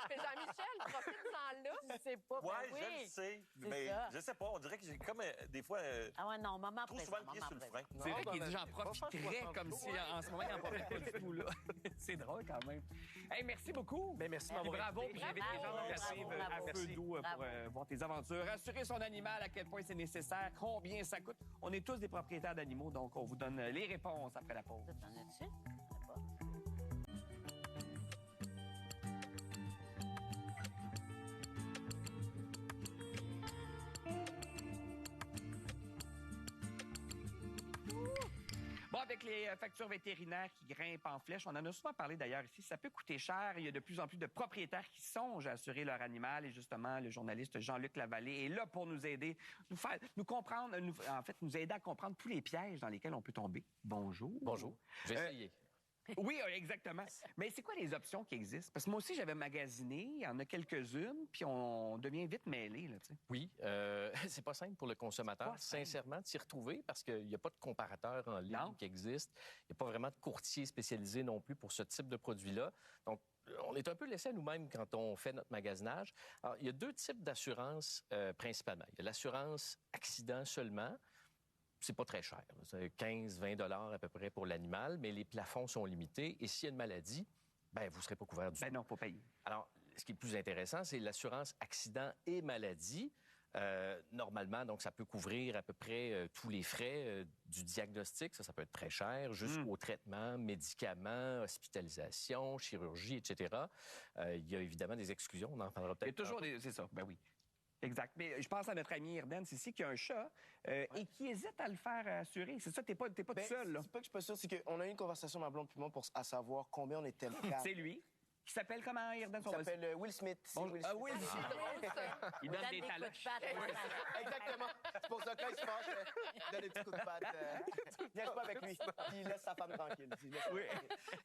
S5: Mais Jean-Michel, profite-en là.
S3: Tu sais pas,
S2: je le sais. Mais je sais pas, on dirait que j'ai comme des fois...
S3: moment
S2: trop souvent le pied sur le frein.
S1: C'est vrai qu'il dit j'en profiterais comme si en ce moment, il n'en profite pas du tout. Là. C'est drôle quand même. Hey, merci beaucoup.
S11: Mais merci de m'avoir
S1: bravo. Puis j'invite les gens à suivre à feu doux pour voir tes aventures. Rassurer son animal, à quel point c'est nécessaire, combien ça coûte. On est tous des propriétaires d'animaux, donc on vous donne les réponses après la pause.
S3: T'en as-tu?
S1: Bon, avec les factures vétérinaires qui grimpent en flèche, on en a souvent parlé d'ailleurs ici, ça peut coûter cher. Il y a de plus en plus de propriétaires qui songent à assurer leur animal. Et justement, le journaliste Jean-Luc Lavallée est là pour nous aider, nous aider à comprendre tous les pièges dans lesquels on peut tomber. Bonjour.
S12: Bonjour. J'ai essayé.
S1: Oui, exactement. Mais c'est quoi les options qui existent? Parce que moi aussi, j'avais magasiné, il y en a quelques-unes, puis on devient vite mêlé, là, tu sais.
S12: Oui, c'est pas simple pour le consommateur, sincèrement, de s'y retrouver parce qu'il n'y a pas de comparateur en ligne qui existe. Il n'y a pas vraiment de courtier spécialisé non plus pour ce type de produit-là. Donc, on est un peu laissé à nous-mêmes quand on fait notre magasinage. Alors, il y a 2 types d'assurance principalement. Il y a l'assurance accident seulement. C'est pas très cher. C'est 15-20 $ à peu près pour l'animal, mais les plafonds sont limités. Et s'il y a une maladie, vous ne serez pas couvert du tout.
S1: Non, il faut payer.
S12: Alors, ce qui est le plus intéressant, c'est l'assurance accident et maladie. Normalement, donc, ça peut couvrir à peu près tous les frais du diagnostic. Ça peut être très cher, jusqu'au traitement, médicaments, hospitalisation, chirurgie, etc. Il y a évidemment des exclusions. On en parlera peut-être.
S1: Il y a toujours des... C'est ça, oui. Exact. Mais je pense à notre ami Irden ici qui a un chat et qui hésite à le faire assurer. C'est ça, t'es pas tout seul, là.
S6: C'est pas que je suis pas sûr, c'est qu'on a eu une conversation, ma blonde puis moi, à savoir combien on était capable.
S1: C'est lui. Qui s'appelle comment, Irden?
S6: Il s'appelle Will Smith.
S1: Will Smith. Il donne des taloches.
S6: Exactement. C'est pour ça que quand il se fâche, il donne des petits coups de patte. Viens pas avec lui. Puis il laisse sa femme tranquille.
S1: Oui.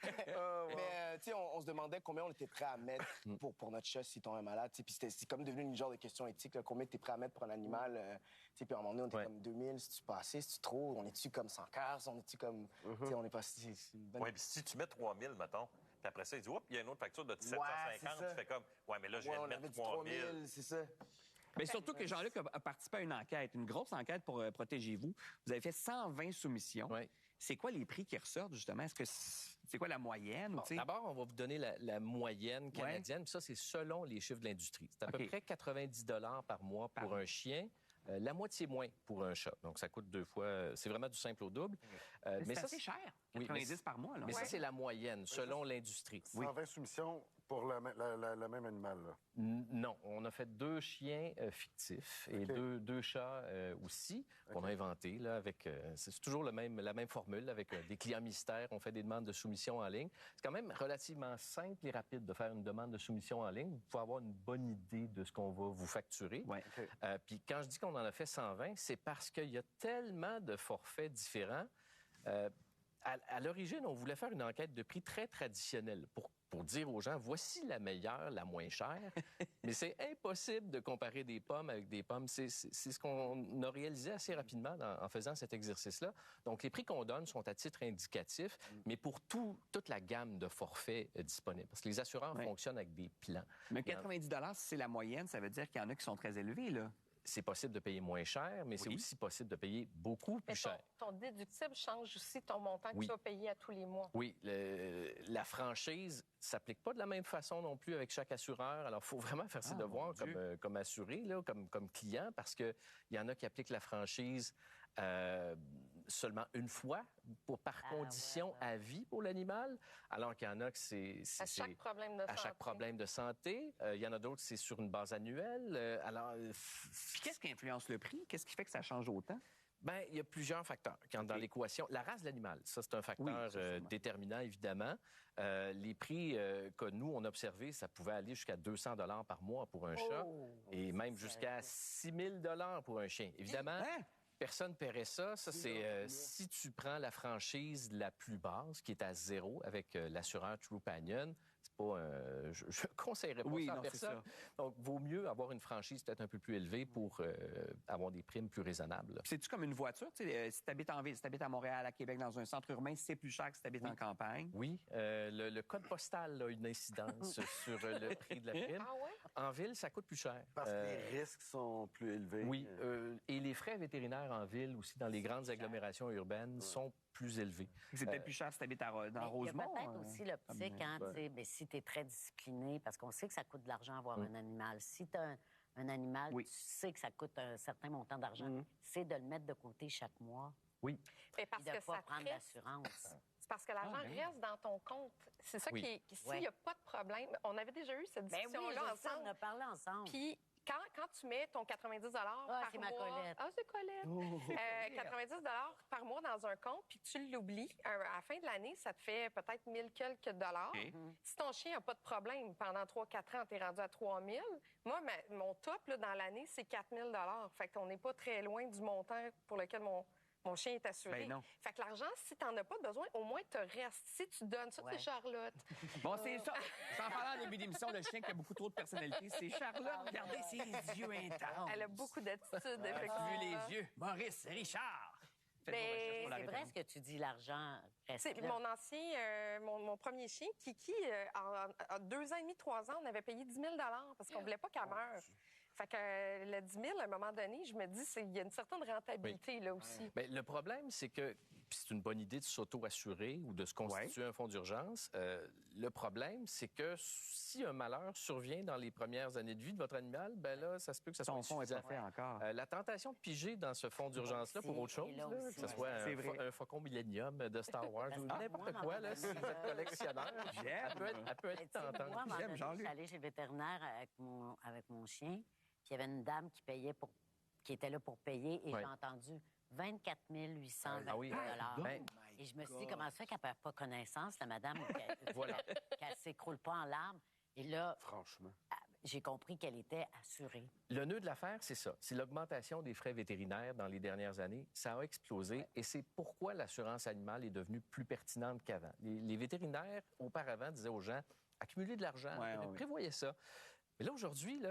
S6: Mais, tu sais, on se demandait combien on était prêt à mettre pour notre chat si tombait malade. Puis c'est comme devenu une genre de question éthique. Là, combien tu es prêt à mettre pour un animal? Puis à un moment donné, on était comme 2000. Si tu passais, si tu trop, on est-tu comme 115? On est-tu comme. On est pas.
S2: Oui, puis si tu mets 3000, mettons. Puis après ça, il dit, oups, il y a une autre facture de 750. Tu fais comme, mais là, je viens de mettre 3000.
S6: C'est ça.
S1: Mais surtout que Jean-Luc a participé à une enquête, une grosse enquête pour Protégez-vous. Vous avez fait 120 soumissions.
S12: Oui.
S1: C'est quoi les prix qui ressortent, justement? Est-ce que c'est quoi la moyenne?
S12: Bon, d'abord, on va vous donner la moyenne canadienne. Puis ça, c'est selon les chiffres de l'industrie. C'est à peu près 90 $ par mois pour un chien. La moitié moins pour un chat. Donc, ça coûte 2 fois. C'est vraiment du simple au double.
S1: Mais c'est assez cher. 90 par mois. Là.
S12: Mais ça, c'est la moyenne, selon l'industrie.
S4: 120 soumissions pour le même animal. Là.
S12: Non. On a fait 2 chiens fictifs et 2 chats aussi qu'on a inventés. Là, avec, c'est toujours la même formule avec des clients mystères. On fait des demandes de soumission en ligne. C'est quand même relativement simple et rapide de faire une demande de soumission en ligne. Vous pouvez avoir une bonne idée de ce qu'on va vous facturer. Puis quand je dis qu'on en a fait 120, c'est parce qu'il y a tellement de forfaits différents. À l'origine, on voulait faire une enquête de prix très traditionnelle pour pour dire aux gens, voici la meilleure, la moins chère. Mais c'est impossible de comparer des pommes avec des pommes. C'est ce qu'on a réalisé assez rapidement en faisant cet exercice-là. Donc, les prix qu'on donne sont à titre indicatif, mais pour toute la gamme de forfaits disponibles. Parce que les assureurs fonctionnent avec des plans.
S1: Mais 90 $, si c'est la moyenne, ça veut dire qu'il y en a qui sont très élevés, là.
S12: C'est possible de payer moins cher, mais c'est aussi possible de payer beaucoup plus cher.
S5: Ton déductible change aussi ton montant que tu vas payer à tous les mois.
S12: Oui, la franchise s'applique pas de la même façon non plus avec chaque assureur. Alors, il faut vraiment faire ses devoirs comme assuré, là, comme client, parce qu'il y en a qui appliquent la franchise seulement une fois par condition à vie pour l'animal, alors qu'il y en a que c'est
S5: à chaque problème de
S12: à chaque problème de santé. Il y en a d'autres, c'est sur une base annuelle.
S1: Puis qu'est-ce qui influence le prix? Qu'est-ce qui fait que ça change autant?
S12: Bien, il y a plusieurs facteurs qui entrent dans l'équation. La race de l'animal, ça, c'est un facteur déterminant, évidemment. Les prix que nous, on a observés, ça pouvait aller jusqu'à 200 $ par mois pour un chat et même jusqu'à 6 000 $ pour un chien. Évidemment, personne ne paierait ça. Ça, c'est si tu prends la franchise la plus basse, qui est à 0 avec l'assureur Trupanion. C'est pas je ne conseillerais pas ça à personne. Donc, vaut mieux avoir une franchise peut-être un peu plus élevée pour avoir des primes plus raisonnables.
S1: C'est-tu comme une voiture? Si tu habites en ville, si tu habites à Montréal, à Québec, dans un centre urbain, c'est plus cher que si tu habites en campagne?
S12: Oui. Le code postal a une incidence sur le prix de la prime.
S5: Ah ouais?
S12: En ville, ça coûte plus cher.
S4: Parce que les risques sont plus élevés.
S12: Oui. Et les frais vétérinaires en ville aussi, dans les grandes agglomérations urbaines, sont plus élevés.
S1: C'est peut-être plus cher si tu habites dans Rosemont.
S3: Il y a peut-être aussi l'optique, si tu es très discipliné, parce qu'on sait que ça coûte de l'argent avoir un animal. Si tu as un animal, tu sais que ça coûte un certain montant d'argent, c'est de le mettre de côté chaque mois.
S12: Oui.
S5: Mais parce
S3: de
S5: que
S3: pas
S5: ça
S3: prendre l'assurance.
S5: C'est parce que l'argent reste dans ton compte. C'est ça qui est... S'il n'y a pas de problème... On avait déjà eu cette discussion-là ensemble.
S3: On a parlé ensemble.
S5: Puis, quand tu mets ton 90 par mois...
S3: c'est ma Colette.
S5: Ah, c'est Colette. 90 par mois dans un compte, puis tu l'oublies, à la fin de l'année, ça te fait peut-être 1000 quelques dollars. Si ton chien n'a pas de problème, pendant 3-4 ans, tu es rendu à 3000. Moi, mon top là, dans l'année, c'est 4000 dollars. Fait qu'on n'est pas très loin du montant pour lequel mon chien est assuré. Fait que l'argent, si tu n'en as pas besoin, au moins, te reste. Si tu donnes ça, c'est Charlotte.
S1: Bon, c'est ça. J'en parlais en début d'émission, le chien qui a beaucoup trop de personnalité. C'est Charlotte. Regardez ses yeux intenses.
S5: Elle a beaucoup d'attitude,
S1: effectivement. Vu les yeux. Maurice, Richard.
S3: C'est vrai ce que tu dis, l'argent reste là.
S5: Mon ancien, mon premier chien, Kiki, en 2 ans et demi, 3 ans, on avait payé 10 000 parce qu'on ne voulait pas qu'elle meure. Fait que le 10 000, à un moment donné, je me dis, il y a une certaine rentabilité là aussi.
S12: Bien, le problème, c'est que c'est une bonne idée de s'auto-assurer ou de se constituer un fonds d'urgence. Le problème, c'est que si un malheur survient dans les premières années de vie de votre animal, ben là, ça se peut que ça soit insuffisant.
S1: Son fonds est pas fait encore.
S12: La tentation de piger dans ce fonds d'urgence-là pour autre chose, que ce soit un faucon Millennium de Star Wars ou n'importe quoi, là, si vous êtes collectionneur, elle peut être tentante.
S3: Moi, je suis allée chez le vétérinaire avec mon chien. Puis il y avait une dame qui était là pour payer et j'ai entendu 24 820 $. Et je me suis dit, comment ça fait qu'elle ne perd pas connaissance, la madame, qu'elle ne s'écroule pas en larmes? Et là,
S4: franchement,
S3: j'ai compris qu'elle était assurée.
S12: Le nœud de l'affaire, c'est ça. C'est l'augmentation des frais vétérinaires dans les dernières années. Ça a explosé et c'est pourquoi l'assurance animale est devenue plus pertinente qu'avant. Les vétérinaires, auparavant, disaient aux gens, accumulez de l'argent, prévoyez ça. Mais là, aujourd'hui,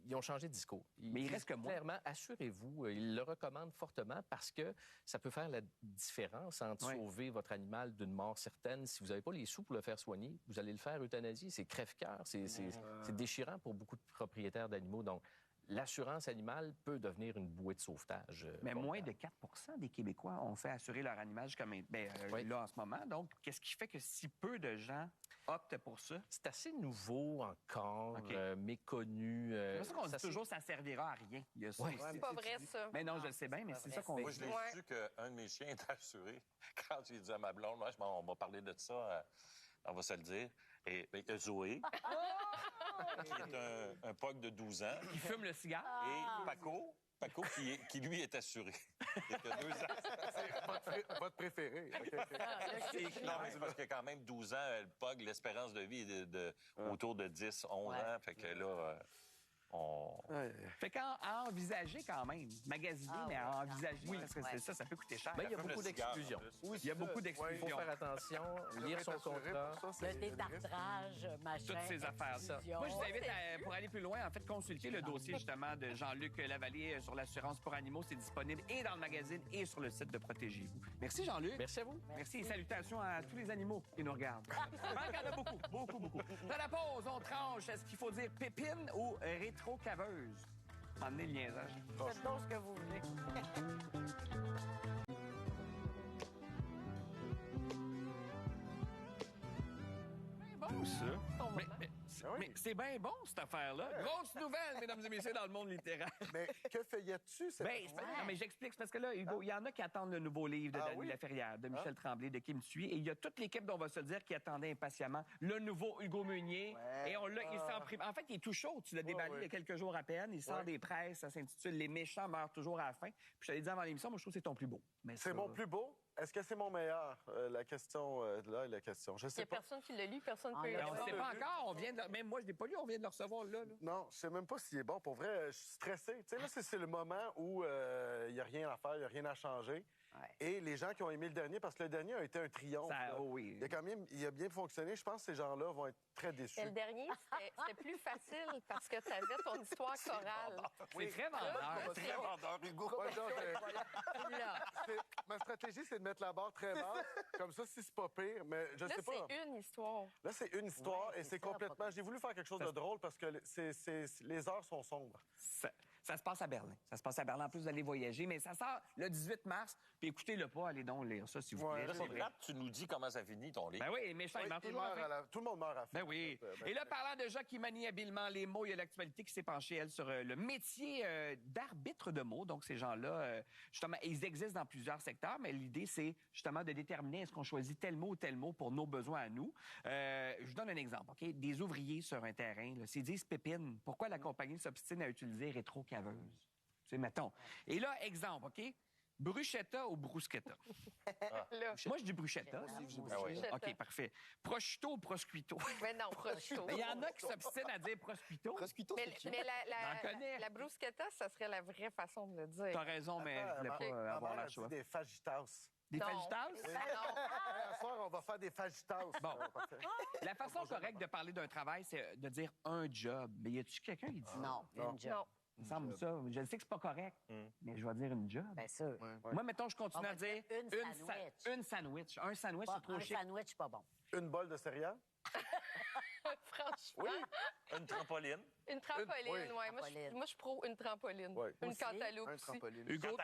S12: ils ont changé de discours.
S1: Mais il reste que moi.
S12: Clairement, assurez-vous, ils le recommandent fortement parce que ça peut faire la différence entre sauver votre animal d'une mort certaine. Si vous n'avez pas les sous pour le faire soigner, vous allez le faire euthanasie. C'est crève-cœur, c'est déchirant pour beaucoup de propriétaires d'animaux. Donc, l'assurance animale peut devenir une bouée de sauvetage.
S1: Mais moins de 4 % des Québécois ont fait assurer leur animal jusqu'à là en ce moment. Donc, qu'est-ce qui fait que si peu de gens optent pour ça?
S12: C'est assez nouveau encore, méconnu.
S1: C'est pour ça qu'on dit toujours ça servira à rien.
S5: C'est pas vrai, ça.
S1: Mais non, je le sais bien, mais c'est ça qu'on dit.
S2: Moi, je l'ai su qu'un de mes chiens est assuré. Quand j'ai dit à ma blonde, on va parler de ça, on va se le dire. Et Zoé, qui est un pug de 12 ans.
S1: Qui fume le cigare.
S2: Et Paco, qui lui est assuré. Il a 2 ans.
S4: C'est votre préféré.
S2: Non, mais c'est parce que quand même 12 ans, le pug, l'espérance de vie est autour de 10, 11 ans. Fait que là...
S1: Fait qu'à envisager quand même, magasiner, mais à envisager, parce que ça peut coûter cher.
S12: Mais il y a beaucoup d'exclusions.
S1: Il y a beaucoup d'exclusions.
S12: Il faut faire attention, lire son contrat.
S3: Le détartrage, machin.
S1: Toutes ces affaires-là. Moi, je vous invite, pour aller plus loin, en fait, consulter le dossier, justement, de Jean-Luc Lavallée sur l'assurance pour animaux. C'est disponible et dans le magazine et sur le site de Protégez-vous. Merci, Jean-Luc.
S12: Merci à vous.
S1: Merci et salutations à tous les animaux qui nous regardent. Il y en a beaucoup, beaucoup, beaucoup. Dans la pause, on tranche. Est-ce qu'il faut dire pépine ou rétro-caveuse? Emmenez le niaisage.
S3: Faites donc ce que vous voulez.
S1: C'est bon, ça. Mais c'est bien bon, cette affaire-là. Grosse nouvelle, mesdames et messieurs, dans le monde littéraire.
S4: Mais que feuillettes-tu?
S1: Non, mais j'explique. C'est parce que là, Hugo, il y en a qui attendent le nouveau livre de Dany Laferrière, de Michel Tremblay, de Kim Thuy. Et il y a toute l'équipe, dont on va se le dire, qui attendait impatiemment le nouveau Hugo Meunier. Ouais. Et on l'a, il s'en prie. En fait, il est tout chaud. Tu l'as déballé il y a quelques jours à peine. Il sort des presses. Ça s'intitule Les méchants meurent toujours à la fin. Puis je t'avais dit avant l'émission, moi, je trouve que c'est ton plus beau.
S4: C'est mon plus beau? Est-ce que c'est mon meilleur? La question, là est la question. Je sais pas.
S5: Il n'y a personne qui l'a lu, personne ne peut
S1: On ne sait pas encore. Même moi, je ne l'ai pas lu. On vient de le recevoir là.
S4: Non, je ne sais même pas s'il est bon. Pour vrai, je suis stressé. Tu sais, là, c'est le moment où il n'y a rien à faire, il n'y a rien à changer. Ouais. Et les gens qui ont aimé le dernier, parce que le dernier a été un triomphe.
S1: Oui.
S4: Il a bien fonctionné. Je pense que ces gens-là vont être très déçus.
S5: Et le dernier, c'était plus facile parce que tu avais ton histoire chorale.
S1: C'est très vendeur.
S4: Très vendeur, Hugo. Ma stratégie, c'est de mettre la barre très basse. Comme ça, si c'est pas pire. Mais je sais pas.
S5: Là, c'est une histoire.
S4: Là, c'est une histoire et c'est complètement... J'ai voulu faire quelque chose de drôle parce que les heures sont sombres.
S1: Ça se passe à Berlin. Ça se passe à Berlin. En plus, vous allez voyager. Mais ça sort le 18 mars. Puis écoutez-le pas. Allez donc lire ça, si vous voulez.
S2: Là, c'est vrai. Tu nous dis comment ça finit, ton livre.
S1: Ben oui, mais tout
S4: le monde meurt à la fin.
S1: Ben oui. Et là, parlant de gens qui manient habilement les mots, il y a l'actualité qui s'est penchée, elle, sur le métier d'arbitre de mots. Donc, ces gens-là, justement, ils existent dans plusieurs secteurs, mais l'idée, c'est justement de déterminer est-ce qu'on choisit tel mot ou tel mot pour nos besoins à nous. Je vous donne un exemple, OK? Des ouvriers sur un terrain, s'ils disent pépine, pourquoi la compagnie s'obstine à utiliser rétro-caveuse? C'est mettons. Et là, exemple, OK? Bruschetta ou bruschetta? Moi, je dis bruschetta. OK, parfait. Prosciutto ou prosciutto?
S5: Mais non, prosciutto.
S1: Il y en a qui s'obstinent à dire prosciutto.
S5: Mais la bruschetta, ça serait la vraie façon de le dire.
S1: T'as raison, mais je voulais pas avoir la choix.
S4: Des fajitas.
S1: Des fajitas?
S4: Ce soir, on va faire des fajitas.
S1: Bon. La façon correcte de parler d'un travail, c'est de dire un job. Mais y a-tu quelqu'un qui dit
S3: non? Un job.
S1: Il me semble ça. Je sais que c'est pas correct, mais je vais dire une job.
S3: Bien sûr.
S1: Moi, mettons, je continue à dire une sandwich. Un sandwich, c'est trop chic.
S3: Un sandwich, pas bon.
S4: Une bolle de céréales?
S5: Franchement.
S2: Oui. Une trampoline.
S5: Une trampoline, oui. Moi, je pro une trampoline.
S4: Oui.
S5: Une cantaloupe aussi.
S1: Hugo,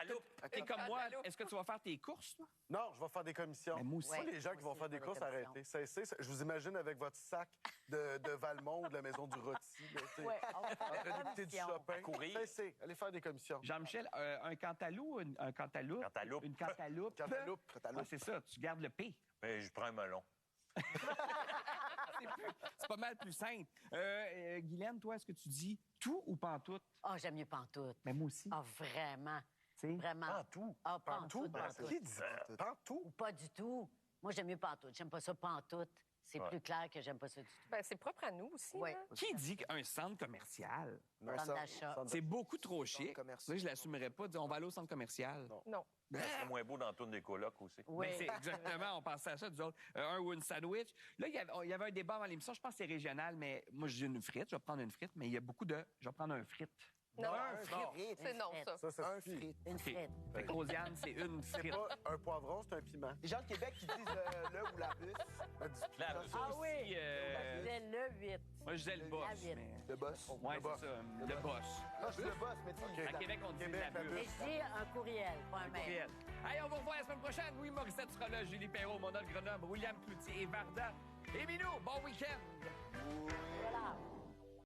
S1: t'es comme moi. Est-ce que tu vas faire tes courses, toi?
S4: Non, je vais faire des commissions.
S1: Mais moi aussi.
S4: Les gens qui vont faire des courses, arrêtez. Je vous imagine avec votre sac de Valmont ou de la maison du rôti.
S3: Oui,
S4: en train d'écouter du Chopin.
S2: Courir.
S4: Allez faire des commissions.
S1: Jean-Michel, un cantalou, un cantaloupe? Une cantaloupe. Ah, c'est ça, tu gardes le P.
S2: Mais je prends un melon.
S1: C'est pas mal plus simple. Guylaine, toi, est-ce que tu dis tout ou pantoute?
S3: Ah, j'aime mieux pantoute.
S1: Mais moi aussi.
S3: Ah, vraiment. Vraiment.
S4: Pantoute.
S3: Ah, pantoute.
S4: Qui dit pantoute?
S3: Ou pas du tout. Moi, j'aime mieux pantoute. J'aime pas ça pantoute. C'est plus clair que j'aime pas ça du tout.
S5: Ben, c'est propre à nous aussi.
S3: Ouais.
S1: Qui dit qu'un centre commercial?
S3: Un centre d'achat.
S1: C'est beaucoup trop chic. Là, je l'assumerais pas. On va aller au centre commercial.
S5: Non.
S2: C'est moins beau dans le tour des colocs aussi.
S1: Oui, c'est exactement. On pensait à ça, nous autres. Un ou une sandwich. Là, il y avait un débat avant l'émission. Je pense que c'est régional, mais moi, je dis une frite. Je vais prendre une frite, mais il y a beaucoup de... Je vais prendre un frite.
S5: Non, c'est non, ça.
S4: Ça un frite.
S3: Une frite.
S1: Fait que Rosiane, c'est une frite.
S4: C'est pas un poivron, c'est un piment.
S6: Les gens de Québec qui disent le ou la puce.
S2: La puce.
S3: Ah oui!
S1: Je
S3: disais le 8.
S1: Moi, je disais le boss.
S6: Le boss.
S1: Oui, c'est ça. Le boss.
S6: Non, je dis le boss, mais dis
S1: À Québec, on dit la
S3: Et
S1: puce.
S3: je dis un courriel, pas un mail.
S1: Allez, on vous revoit la semaine prochaine. Louis Morissette sera là, Julie Perrault, Mona de Grenoble, William Cloutier et Varda. Et Minou, bon week-end!
S3: Voilà.